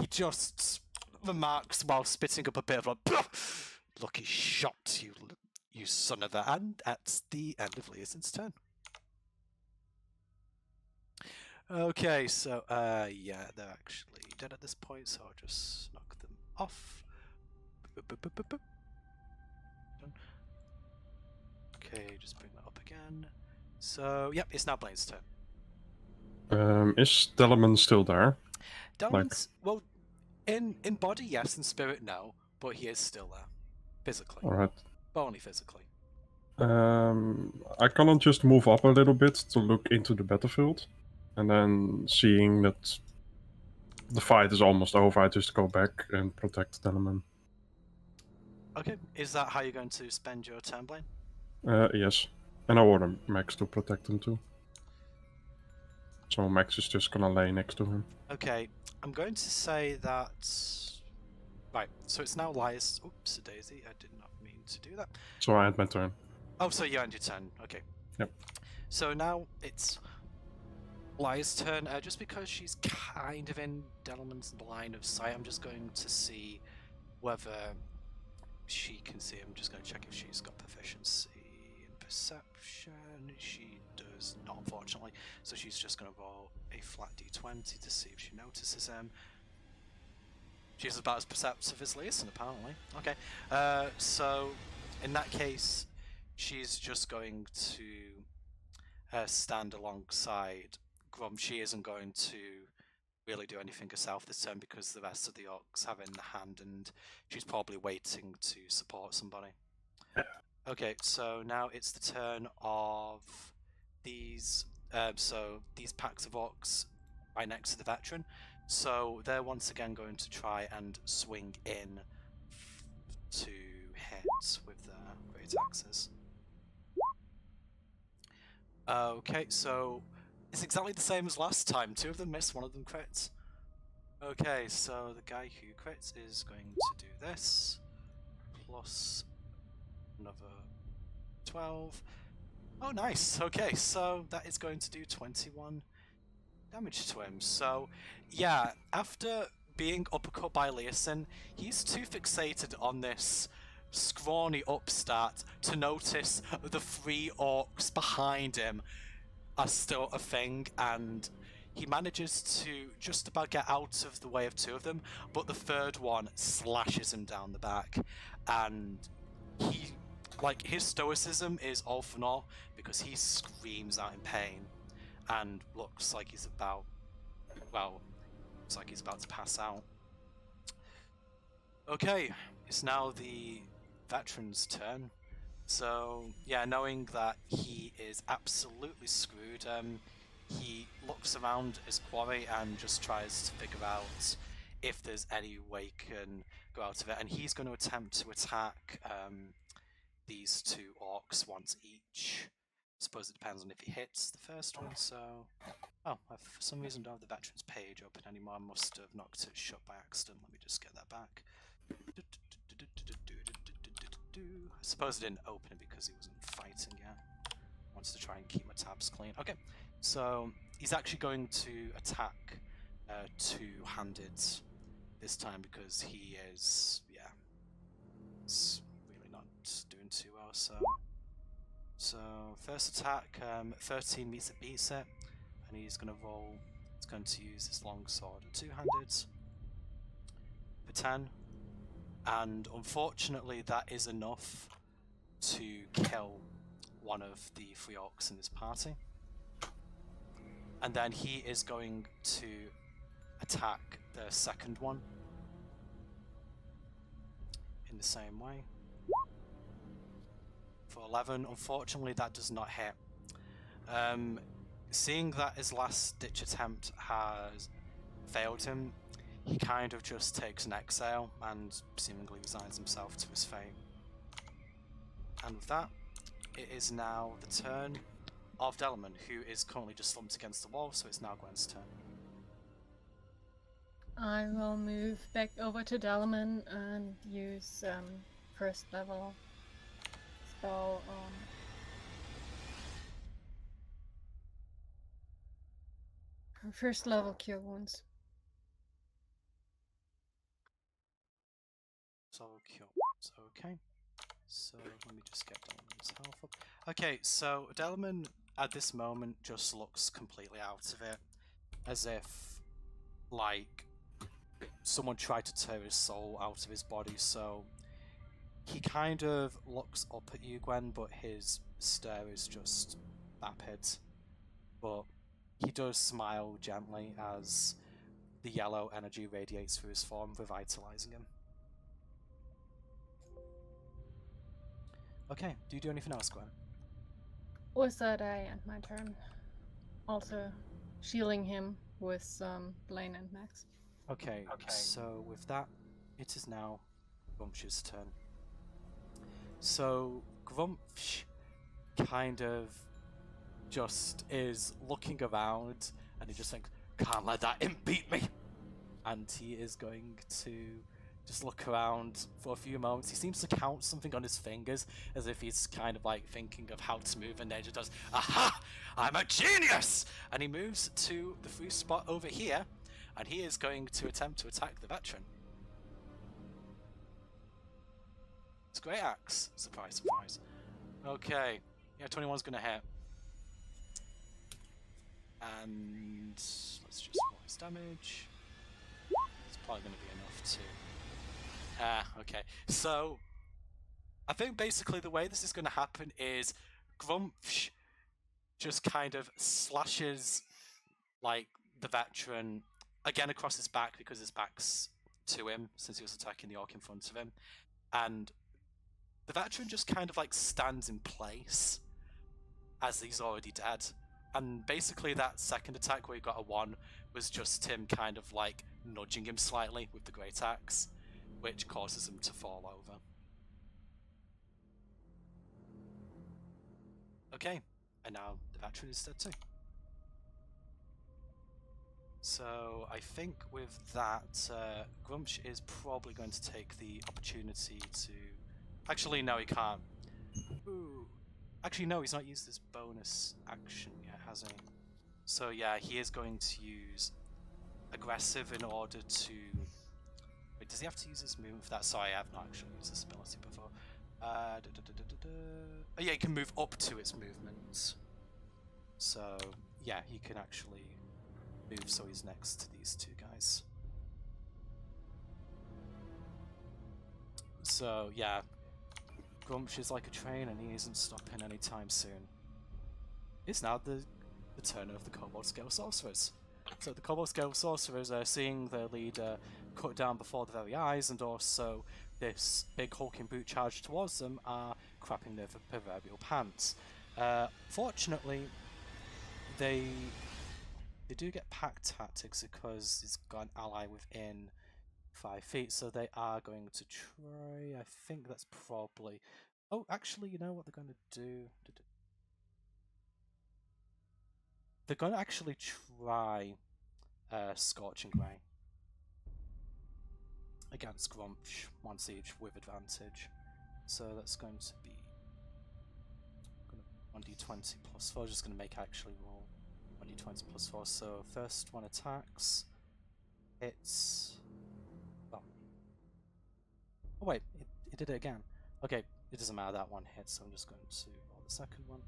he just remarks while spitting up a bit of like, lucky shot, you son of a... And at the end of Leosin's turn. Okay, so, yeah, they're actually dead at this point, so I'll just knock them off. Okay, just bring that up again. So, yep, it's now Blaine's turn. Is Delamain still there? Delamain's, well, in body, yes, in spirit, no, but he is still there. Physically. Alright. But only physically. I cannot just move up a little bit to look into the battlefield. And then seeing that the fight is almost over, I just go back and protect Delamain. Okay, is that how you're going to spend your turn, Blaine? Yes. And I order Max to protect him too. So Max is just gonna lay next to him. Okay, I'm going to say that... Right, so it's now Lias... Oops, daisy, I did not mean to do that. So I end my turn. Oh, so you end your turn, okay. Yep. So now it's Lias' turn, just because she's kind of in Delamain's line of sight, I'm just going to see whether she can see. I'm just going to check if she's got proficiency in perception. She does not, unfortunately, so she's just going to roll a flat d20 to see if she notices him. She's about as perceptive as Leosin, apparently. Okay, so in that case, she's just going to stand alongside Grump. She isn't going to really do anything herself this turn because the rest of the orcs have in the hand, and she's probably waiting to support somebody. Okay, so now it's the turn of these. So these packs of orcs right next to the veteran. So they're once again going to try and swing in to hit with their great axes. Okay, so it's exactly the same as last time. 2 of them miss, 1 of them crits. Okay, so the guy who crits is going to do this, plus another 12. Oh, nice. Okay, so that is going to do 21 damage to him. So, yeah, after being uppercut by Leosin, he's too fixated on this scrawny upstart to notice the 3 orcs behind him are still a thing, and he manages to just about get out of the way of 2 of them, but the 3rd one slashes him down the back, and he, like, his stoicism is all for naught because he screams out in pain and looks like he's about, well, looks like he's about to pass out. Okay, it's now the veteran's turn. So, yeah, knowing that he is absolutely screwed, he looks around his quarry and just tries to figure out if there's any way he can go out of it. And he's going to attempt to attack these 2 orcs once each. I suppose it depends on if he hits the first one, so... Oh, I for some reason don't have the veteran's page open anymore. I must have knocked it shut by accident. Let me just get that back. I suppose I didn't open it because he wasn't fighting yet. I wanted to try and keep my tabs clean. Okay, so he's actually going to attack 2-handed this time because he is, yeah, it's really not doing too well. So first attack, 13 meets it, beats it, and he's going to roll. He's going to use his long sword 2-handed for 10. And unfortunately, that is enough to kill one of the 3 orcs in this party. And then he is going to attack the 2nd one in the same way. For 11, unfortunately, that does not hit. seeing that his last-ditch attempt has failed him, he kind of just takes an exhale and seemingly resigns himself to his fate. And with that, it is now the turn of Delman, who is currently just slumped against the wall, so it's now Gwen's turn. I will move back over to Delman and use first level spell first level cure wounds. So cure wounds, okay. So let me just get Delman's health up. Okay, so Delman at this moment just looks completely out of it, as if like someone tried to tear his soul out of his body. So he kind of looks up at you, Gwen, but his stare is just vapid. But he does smile gently as the yellow energy radiates through his form, revitalizing him. Okay, do you do anything else, Gwen? Was that I end my turn? Also shielding him with Blaine and Max. Okay, so with that, it is now Grumpsh's turn. So Grumpsh kind of just is looking around and he just thinks, can't let that imp beat me! And he is going to just look around for a few moments. He seems to count something on his fingers as if he's kind of like thinking of how to move, and then just does, aha! I'm a genius! And he moves to the free spot over here, and he is going to attempt to attack the veteran. It's a great axe. Surprise, surprise. Okay. Yeah, 21's gonna hit. And let's just roll his damage. It's probably gonna be enough to... okay. So, I think basically the way this is gonna happen is Grumpsh just kind of slashes, like, the veteran again across his back because his back's to him since he was attacking the orc in front of him. And the veteran just kind of like stands in place as he's already dead. And basically that second attack where he got a 1 was just him kind of like nudging him slightly with the great axe, which causes him to fall over. Okay, and now the veteran is dead too. So I think with that, Grumpsh is probably going to take the opportunity to... Actually, no, he can't. Ooh. Actually, no, he's not used this bonus action yet, has he? So yeah, he is going to use aggressive in order to... Wait, does he have to use his movement for that? Sorry, I have not actually used this ability before. Oh yeah, he can move up to its movement. So yeah, he can actually move so he's next to these two guys. So yeah, Grumpsh is like a train and he isn't stopping anytime soon. It's now the turn of the Kobold Scale Sorcerers. So the Kobold Scale Sorcerers are seeing their leader cut down before their very eyes, and also this big hulking brute charge towards them are crapping their proverbial pants. Fortunately, they do get pack tactics because he's got an ally within 5 feet, so they are going to try. I think that's probably... Oh, actually, you know what they're going to do? They're going to actually try Scorching Ray against Grumpsh, 1 siege with advantage. So that's going to be 1d20 plus 4. Just going to make actually roll 1d20 plus 4. So first one attacks. It's... Oh wait, it did it again. Okay, it doesn't matter, that one hits, so I'm just going to roll the second one.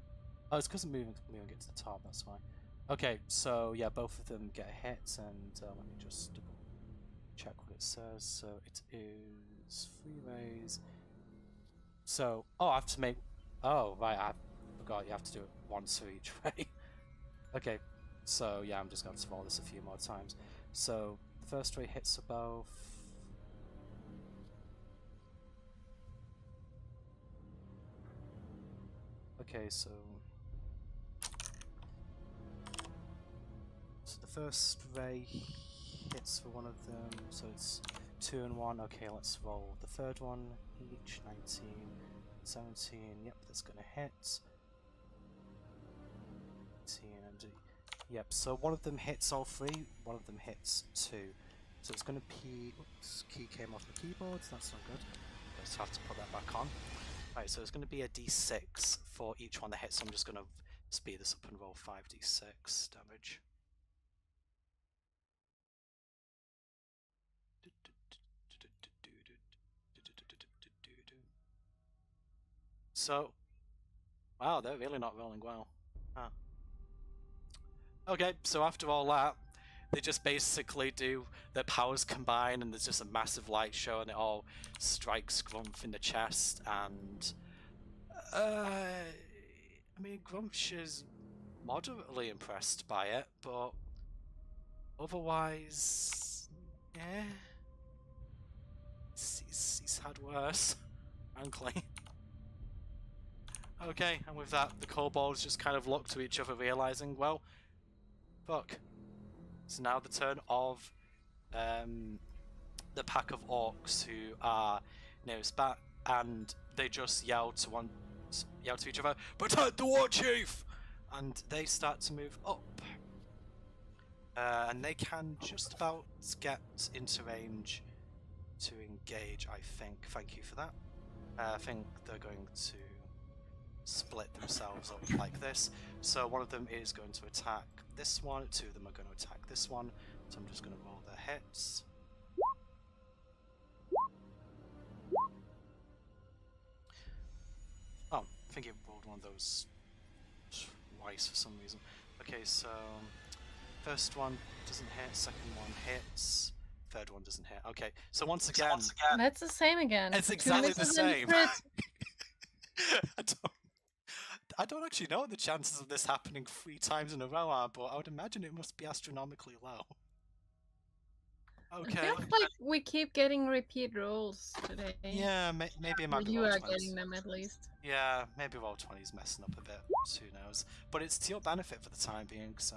Oh, it's because I'm moving it to the top, that's why. Okay, so yeah, both of them get a hit, and let me just double check what it says. So it is 3 rays. So, oh, I have to make... Oh, right, I forgot you have to do it once for each ray. Okay, so yeah, I'm just going to roll this a few more times. So, the first ray hits for both. Okay, so So the first ray hits for one of them, so it's 2 and 1. Okay, let's roll the third one each. 19, 17. Yep, that's gonna hit. 18 and yep. So one of them hits all 3. One of them hits 2. So it's gonna be. Oops, key came off the keyboard. So that's not good. I just have to put that back on. Right. So it's gonna be a d6 for each one that hits. So I'm just gonna speed this up and roll 5d6 damage. So, wow, they're really not rolling well. Huh. Okay, so after all that, they just basically do their powers combine, and there's just a massive light show, and it all strikes Grumph in the chest. And I mean, Grumph is moderately impressed by it, but otherwise, yeah, he's had worse, frankly. Okay, and with that, the kobolds just kind of look to each other, realizing, well, fuck. It's now the turn of the pack of orcs who are nearest back, and they just yell to each other, "Protect the war chief!" And they start to move up, and they can just about get into range to engage. I think. Thank you for that. I think they're going to split themselves up like this. So one of them is going to attack this one, 2 of them are going to attack this one, so I'm just going to roll their hits. Oh, I think it rolled one of those twice for some reason. Okay, so first one doesn't hit, second one hits, third one doesn't hit. Okay, so once again... That's the same again. It's exactly the same. I don't actually know what the chances of this happening 3 times in a row are, but I would imagine it must be astronomically low. Okay. It feels like we keep getting repeat rolls today. Yeah, maybe it might be you roll are 20s. getting them at least. Yeah, maybe roll 20's messing up a bit. Who knows? But it's to your benefit for the time being, so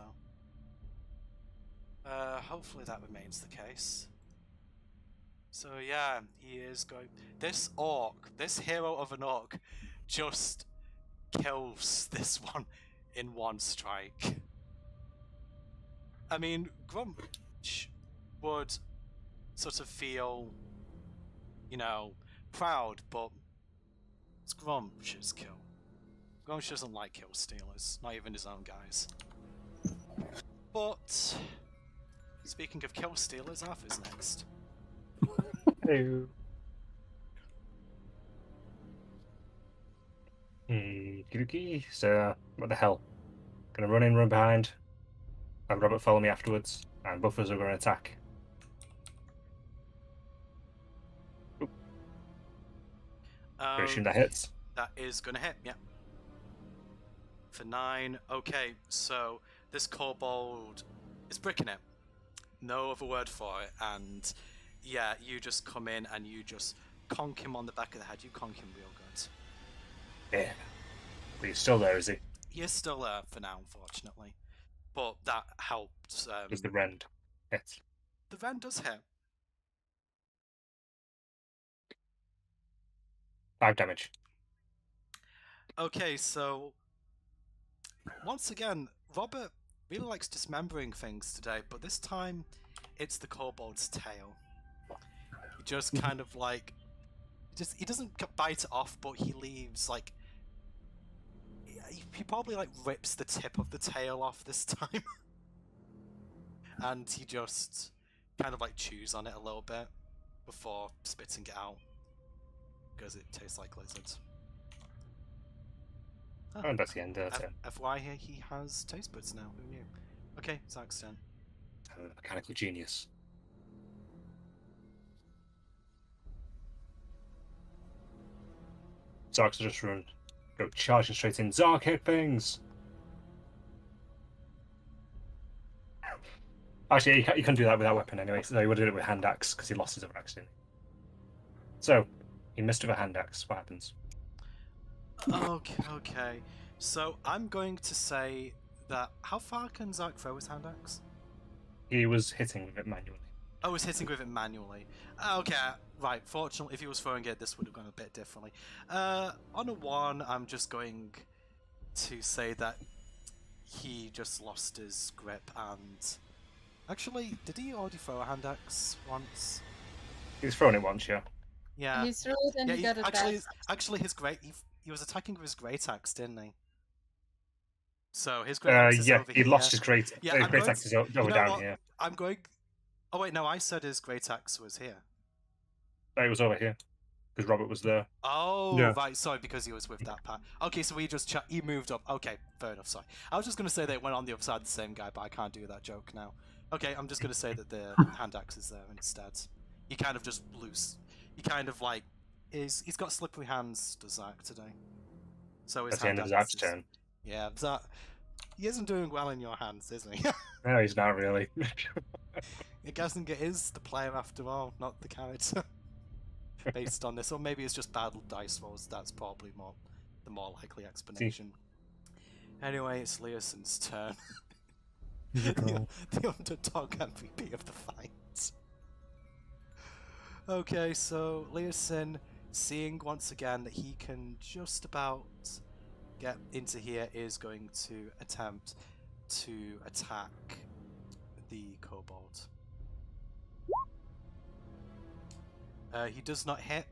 hopefully that remains the case. So yeah, he is going. This orc, this hero of an orc, just kills this one in one strike. I mean, Grump would sort of feel, you know, proud, but it's Grump's kill. Grump doesn't like kill stealers, not even his own guys. But speaking of kill stealers, Arthur's next. Hello. Okey-dokey. So, what the hell? Gonna run in, run behind. Have Robert follow me afterwards, and both of us are gonna attack. I assume that hits. That is gonna hit, yeah. For 9. Okay, so this kobold is bricking it. No other word for it, and yeah, you just come in and you just conk him on the back of the head. You conk him real good. Yeah. But he's still there, is he? He is still there for now, unfortunately. But that helped. Does the rend hit? The rend does hit. 5 damage. Okay, so once again, Robert really likes dismembering things today, but this time it's the kobold's tail. He just kind of like, he doesn't bite it off, but he leaves like, he probably like rips the tip of the tail off this time. And he just kind of like chews on it a little bit before spitting it out, because it tastes like lizards. And that's the end of it. FY here, he has taste buds now. Who knew? Okay, Zach's turn. Mechanical genius. Zark's just run. Go charging straight in. Zark, hit things! Actually, you can't do that with that weapon anyway, so he would have done it with hand axe because he lost his other axe, didn't he? So, he missed with a hand axe. What happens? Okay. So I'm going to say that how far can Zark throw his hand axe? He was hitting with it manually. Oh, was hitting with it manually. Okay, right. Fortunately, if he was throwing it, this would have gone a bit differently. On a 1, I'm just going to say that he just lost his grip and... Actually, did he already throw a hand axe once? He's thrown it once, yeah. Yeah. He threw it and he got it back. Actually, his great... He was attacking with his great axe, didn't he? So his great axe is yeah, over he here. lost his great great axe is over down here. I'm going... Oh wait, no, I said his great axe was here. It was over here because Robert was there. Oh, Yeah. right. Sorry, because he was with that part. Okay, so he moved up. Okay, fair enough. Sorry, I was just gonna say that it went on the other side of the same guy, but I can't do that joke now. Okay, I'm just gonna say that the hand axe is there instead. He kind of just loose. He kind of like he's got slippery hands. Does Zach today? So his That's the end hand of axe Zach's turn. Yeah, Zach. He isn't doing well in your hands, is he? No, he's not really. Gazinger is the player after all, not the character. Based on this, or maybe it's just bad dice rolls. That's probably the more likely explanation. Anyway, it's Leoson's turn. the underdog MVP of the fight. Okay, so Leoson, seeing once again that he can just about get into here, is going to attempt to attack the kobold. He does not hit,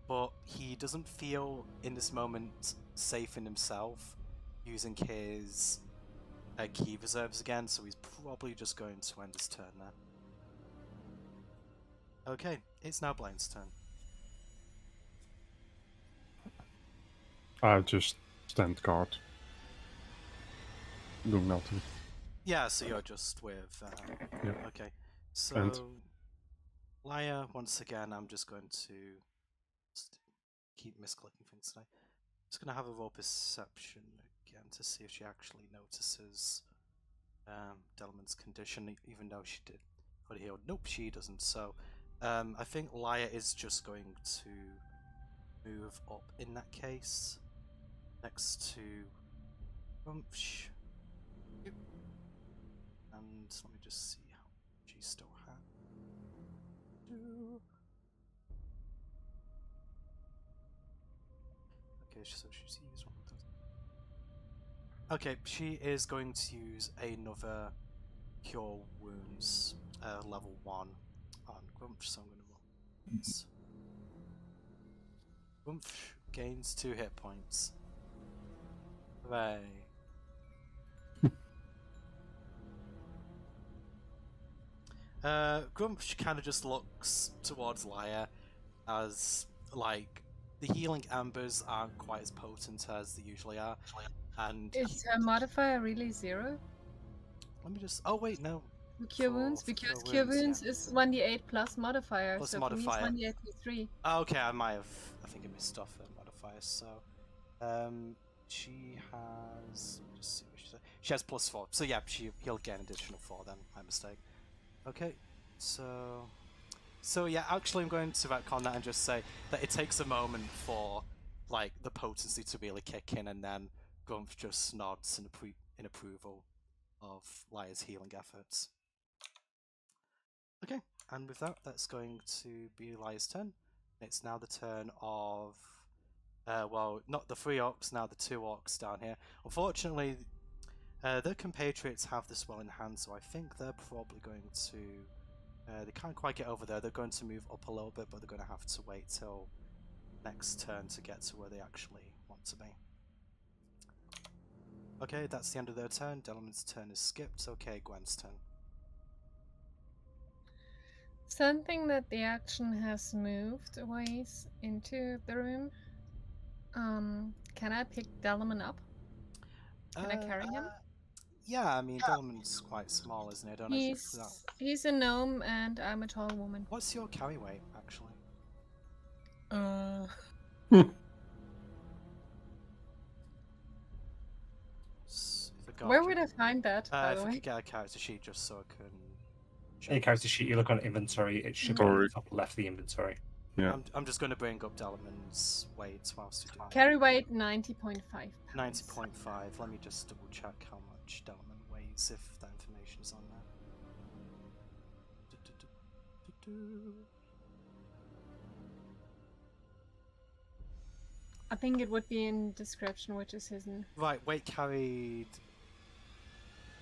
but he doesn't feel in this moment safe in himself using his key reserves again, so he's probably just going to end his turn there. Okay, it's now Blaine's turn. I just stand guard. Do nothing. Yeah, so you're just with... Yeah. Okay, so... And- Liar, once again, I'm just going to keep misclicking things today. Just going to have a roll perception again to see if she actually notices Delman's condition, even though she did put it here. Nope, she doesn't. So I think Liar is just going to move up in that case, next to Rumph. And let me just see how she still has. Okay, so she's used one of those. Okay, she is going to use another Cure Wounds, level 1 on Grumph, so I'm going to roll this. Grumph gains 2 hit points. Hooray. Grumph kind of just looks towards Liar as, like, the healing embers aren't quite as potent as they usually are, and... Is her modifier really 0? Let me just... Oh, wait, no. For Cure Wounds? For Because Cure Cure Wounds, Wounds is 1d8 plus modifier, Plus so modifier. for me it's 1d8 plus 3. Oh, okay, I might have... I think I missed off her modifier, so... she has... Let me just see what she said. She has plus 4, so yeah, he'll get an additional 4 then, my mistake. Okay, so yeah, actually I'm going to retcon that and just say that it takes a moment for, like, the potency to really kick in, and then Grumph just nods in approval of Liar's healing efforts. Okay, and with that, that's going to be Liar's turn. It's now the turn of, well, not the 3 orcs, now the 2 orcs down here. Unfortunately, their compatriots have this well in hand, so I think they're probably going to... they can't quite get over there. They're going to move up a little bit, but they're going to have to wait till next turn to get to where they actually want to be. Okay, that's the end of their turn. Delman's turn is skipped. Okay, Gwen's turn. Something that the action has moved a ways into the room. Can I pick Delman up? Can I carry him? Yeah, I mean, Delman's quite small, isn't it? I don't know if you that. He's a gnome and I'm a tall woman. What's your carry weight, actually? Where would I find that, by if the I way? could get a character sheet just so I can... Any character sheet, you look on inventory, it should be on the top left of the inventory. Yeah. I'm just going to bring up Delman's weight whilst you do that. Carry weight 90.5 pounds. 90.5. Let me just double check how much Delman weighs, if that information is on there. I think it would be in description, which is hidden. Right, weight carried.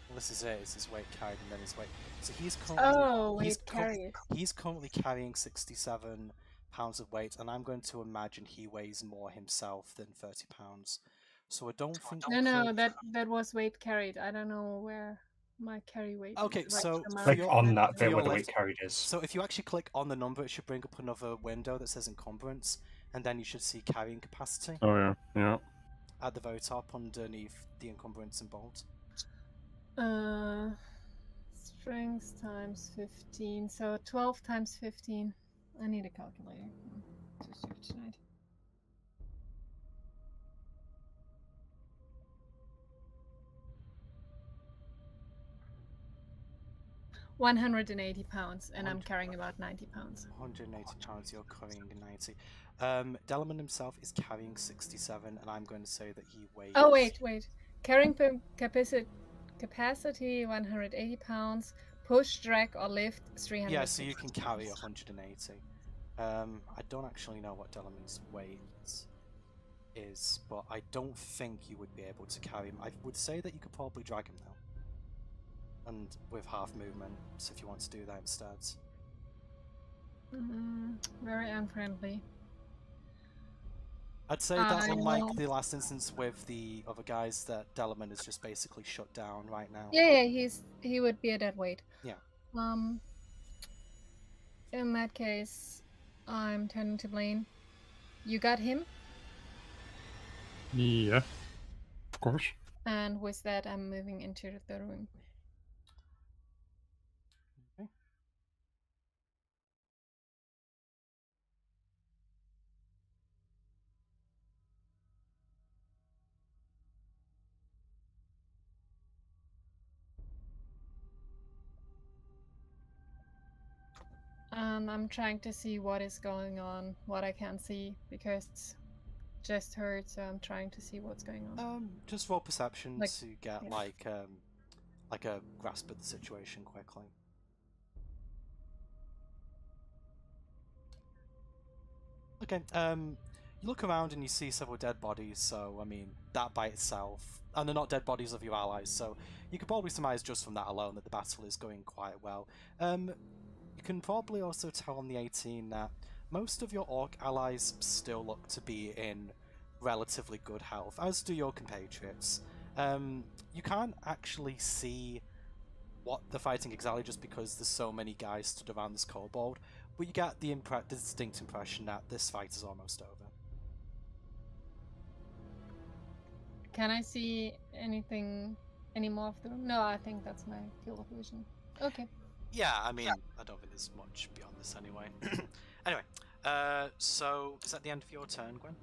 Well, this is it. It's his weight carried and then his weight. So he's currently. He's currently carrying 67 pounds of weight, and I'm going to imagine he weighs more himself than 30 pounds. So I don't think. No, that was weight carried. I don't know where my carry weight. Okay, is. so Click on that bit your where the left- weight carried is. So if you actually click on the number, it should bring up another window that says encumbrance, and then you should see carrying capacity Oh yeah, yeah. at the very top underneath the encumbrance in bold. Strength times 15, so 12 times 15. I need a calculator to search tonight. £180, and I'm carrying about 90 pounds. 180 pounds, you're carrying 90. Delman himself is carrying 67, and I'm going to say that he weighs. Oh wait. Carrying capacity 180 pounds. Push, drag, or lift 300. Yeah, so you can carry 180. I don't actually know what Delman's weight is, but I don't think you would be able to carry him. I would say that you could probably drag him though, and with half movement. So if you want to do that instead. Very unfriendly. I'd say that unlike the last instance with the other guys, that Delman is just basically shut down right now. Yeah, he would be a dead weight. Yeah. In that case, I'm turning to Blaine. You got him? Yeah, of course. And with that, I'm moving into the room. Okay. And I'm trying to see what is going on, what I can see, because just heard, so I'm trying to see what's going on. Just roll perception Like, to get yeah. like a grasp of the situation quickly. Okay, you look around and you see several dead bodies, so I mean, that by itself, and they're not dead bodies of your allies, so you could probably surmise just from that alone that the battle is going quite well. You can probably also tell on the 18 that most of your orc allies still look to be in relatively good health, as do your compatriots. You can't actually see what they're fighting exactly just because there's so many guys stood around this kobold, but you get the distinct impression that this fight is almost over. Can I see anything, any more of the room? No, I think that's my field of vision. Okay. Yeah, I mean, I don't think there's much beyond this anyway. Anyway, so is that the end of your turn, Gwen?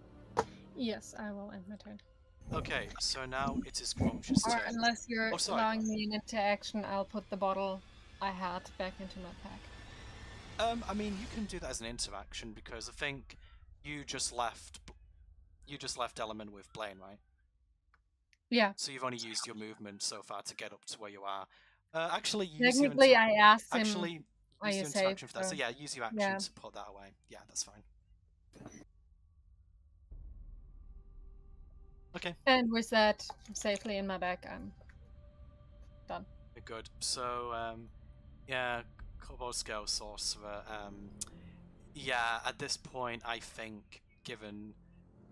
Yes, I will end my turn. Okay, so now it is Grumsh's Or turn. unless you're sorry. allowing me an interaction, I'll put the bottle I had back into my pack. I mean, you can do that as an interaction because I think you just left Element with Blaine, right? Yeah. So you've only used your movement so far to get up to where you are. Actually, Technically, I asked him. Actually, are use you your safe? interaction for that. So yeah, use your action yeah. to put that away. Yeah, that's fine. Okay. And with that safely in my bag, I'm done. Good. So, yeah, Kobold Scale Sorcerer. Yeah, at this point, I think, given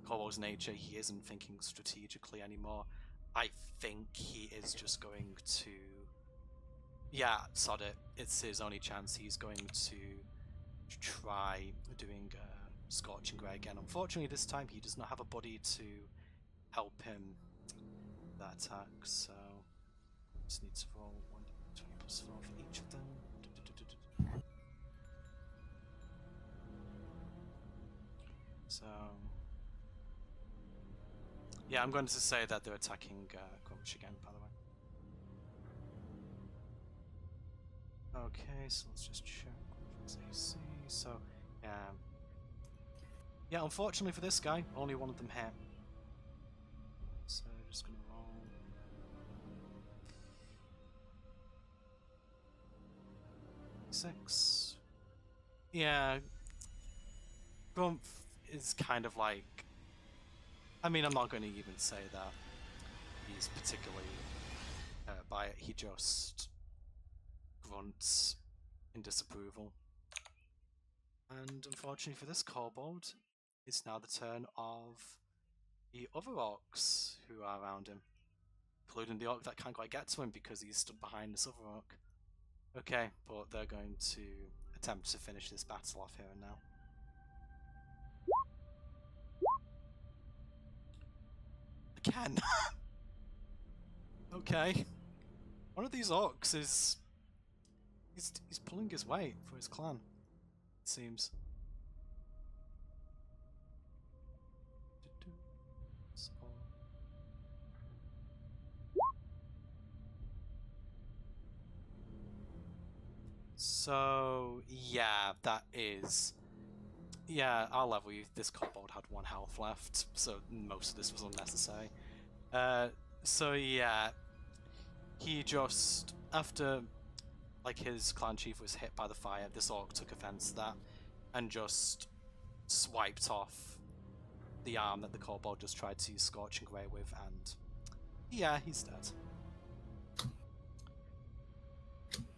Kobold's nature, he isn't thinking strategically anymore. I think he is just going to... Yeah, sod it. It's his only chance. He's going to try doing Scorching Ray again. Unfortunately, this time he does not have a buddy to help him with that attack, so just need to roll 1d20 plus 4 for each of them. So yeah, I'm going to say that they're attacking Grumsh again, by the way. Okay, so let's just check Grumsh's AC. So yeah, unfortunately for this guy, only one of them hit. So just gonna roll. Six. Yeah. Grumph is kind of like... I mean, I'm not going to even say that he's particularly by it. He just grunts in disapproval. And unfortunately for this kobold, it's now the turn of the other orcs who are around him, including the orc that can't quite get to him because he's stood behind this other orc. Okay, but they're going to attempt to finish this battle off here and now. Again. Okay. One of these orcs is... He's pulling his weight for his clan, it seems. So, yeah, that is... Yeah, I'll level you. This kobold had 1 health left, so most of this was unnecessary. So yeah, he just, after like his clan chief was hit by the fire, this orc took offense to that and just swiped off the arm that the kobold just tried to use Scorching Ray with, and yeah, he's dead.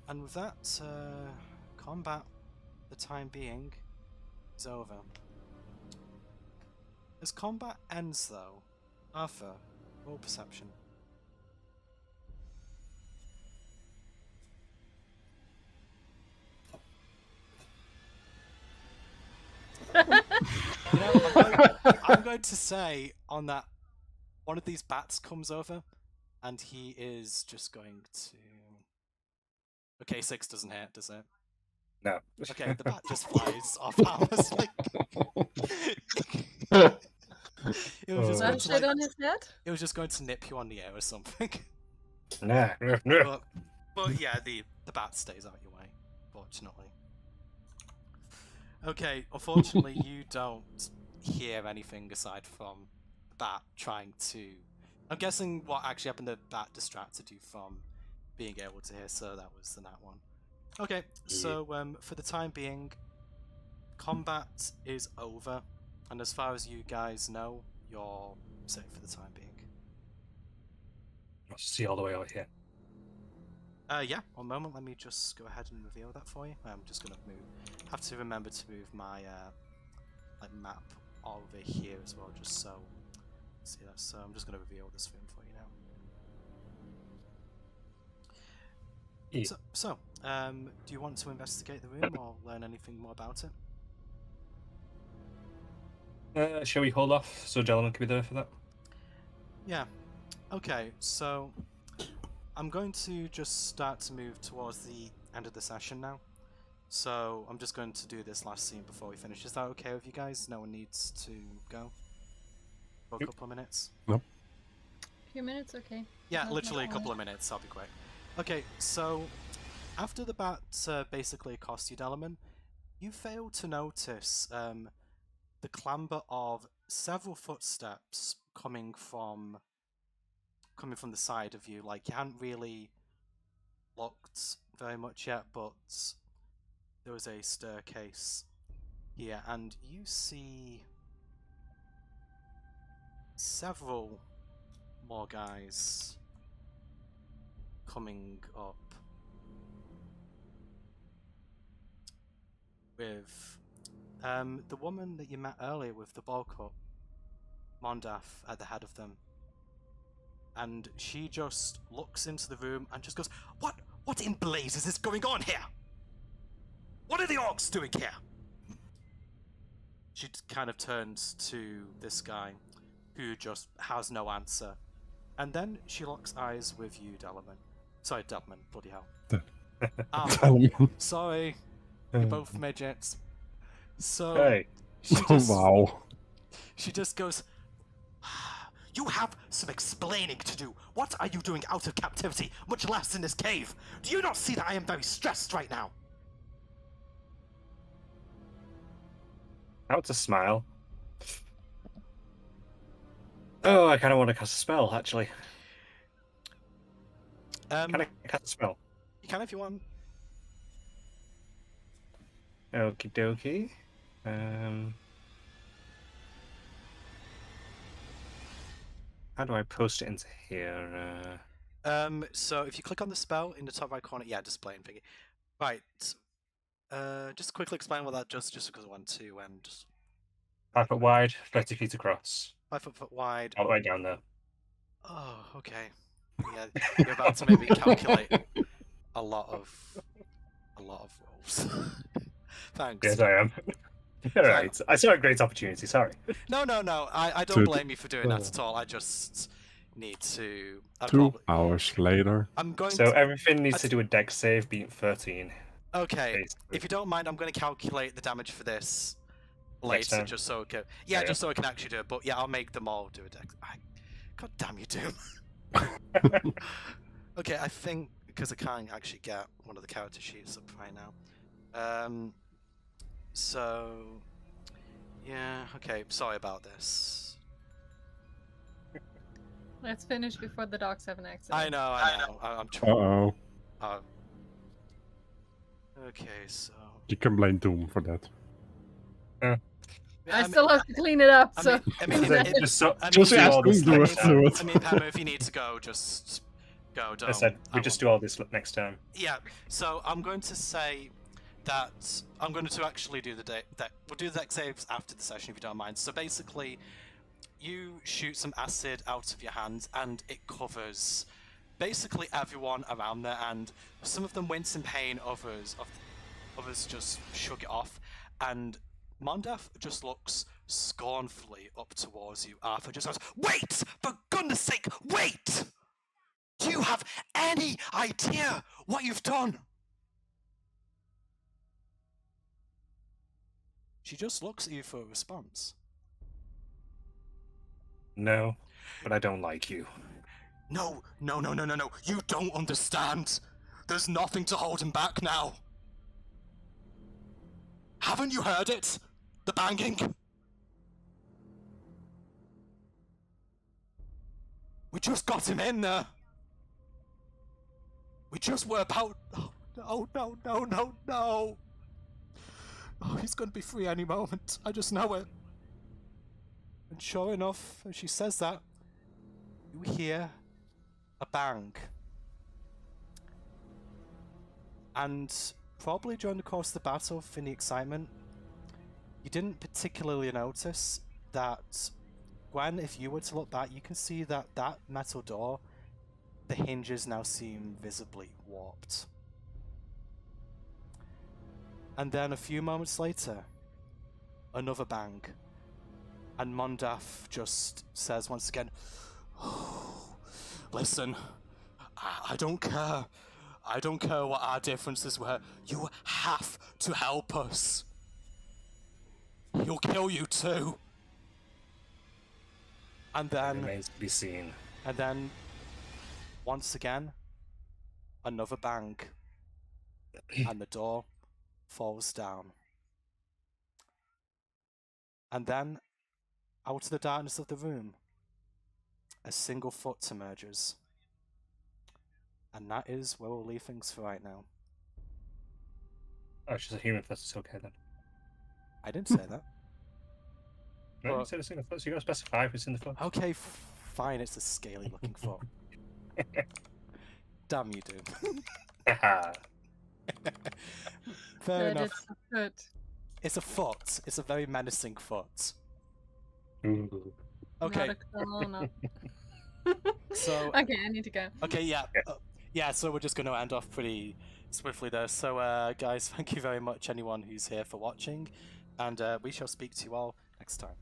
And with that, combat, for the time being, is over. As combat ends though, Arthur, roll perception. You know, I'm going to say on that, one of these bats comes over, and he is just going to... Okay, 6 doesn't hit, does it? No. Okay, the bat just flies off harmlessly. It was just going to, Shit on his head? it was just going to nip you on the air or something. Nah. But yeah, the bat stays out your way, fortunately. Okay, unfortunately you don't hear anything aside from the bat trying to... I'm guessing what actually happened, the bat distracted you from being able to hear, so that was the nat one. Okay, so for the time being, combat is over, and as far as you guys know, you're safe for the time being. I'll see all the way out here. Yeah, one moment, let me just go ahead and reveal that for you. I'm just gonna have to remember to move my like map over here as well, just so see that. So I'm just gonna reveal this room for you now. Yeah. So, do you want to investigate the room or learn anything more about it? Shall we hold off so gentlemen can be there for that? Yeah. Okay, so I'm going to just start to move towards the end of the session now. So I'm just going to do this last scene before we finish. Is that okay with you guys? No one needs to go for a couple of minutes? Nope. A few minutes, okay. Yeah, No, literally a no. couple of minutes. I'll be quick. Okay, so after the bat basically accosted you, Dellerman, you fail to notice the clamber of several footsteps coming from the side of you. Like, you hadn't really looked very much yet, but there was a staircase here, and you see several more guys coming up with the woman that you met earlier with the ball cup, Mondaf, at the head of them. And she just looks into the room and just goes, What in blazes is going on here? What are the orcs doing here? She kind of turns to this guy, who just has no answer. And then she locks eyes with you, Dellerman. Sorry, Dellerman, bloody hell. Dellerman. Sorry, you're both midgets. So, Hey. Wow. She just goes, You have some explaining to do. What are you doing out of captivity, much less in this cave? Do you not see that I am very stressed right now? Out to smile. Oh, I kind of want to cast a spell, actually. Can I cast a spell? You can if you want. Okie dokie. How do I post it into here? So if you click on the spell in the top right corner, yeah, displaying thingy. Right. Just quickly explain what that does, just because I want to, and just 5 foot wide, 30 feet across. 5 foot wide. All the way down there. Oh, okay. Yeah, you're about to maybe calculate a lot of rolls. Thanks. Yes, I am. Alright, I saw a great opportunity, sorry. No. I don't blame you for doing that at all. I just need to. 2 hours later. I'm going. So everything needs to do a dex save, being 13. Okay. Basically. If you don't mind, I'm going to calculate the damage for this later, just so okay. Yeah, just so I can actually do it. But yeah, I'll make them all do a dex. God damn you, Doom. Okay, I think because I can't actually get one of the character sheets up right now. So yeah, okay. Sorry about this. Let's finish before the dogs have an accident. I know. I'm trying. Uh-oh. Okay, so You can blame Doom for that. I still have to clean it up, so... I mean, just Just do ask all this Doom to next do time. it. I mean, Pamela, if you need to go, just go. Don't. I said we just do all this next time. Yeah. So I'm going to say that I'm going to actually do we'll do the deck saves after the session if you don't mind. So basically, you shoot some acid out of your hand and it covers basically everyone around there, and some of them wince in pain, others just shrug it off, and Mondaf just looks scornfully up towards you. Arthur just goes, "Wait! For goodness sake, wait! Do you have any idea what you've done?" She just looks at you for a response. No, but I don't like you. No. You don't understand. There's nothing to hold him back now. Haven't you heard it? The banging? We just got him in there. We just were about... Oh, no. Oh, he's gonna be free any moment. I just know it. And sure enough, as she says that, you hear a bang. And probably during the course of the battle, in the excitement, you didn't particularly notice that, Gwen, if you were to look back, you can see that that metal door, the hinges now seem visibly warped. And then a few moments later, another bang. And Mondaf just says once again, "Oh, listen, I don't care. I don't care what our differences were. You have to help us. He'll kill you too." And then Remains to be seen. And then once again, another bang. And the door falls down. And then, out of the darkness of the room, a single foot emerges. And that is where we'll leave things for right now. Oh, she's a human foot, it's okay then. I didn't say that. No, Well- you said it's in the foot, so you gotta specify if it's in the foot. Okay, fine, it's a scaly looking foot. Damn you, Doom. Haha. Fair But enough. it's a foot. It's a foot. It's a very menacing foot. Ooh. Okay, Not a claw, no. so... Okay, I need to go. Okay, yeah, so we're just going to end off pretty swiftly there. So, guys, thank you very much, anyone who's here, for watching, and we shall speak to you all next time.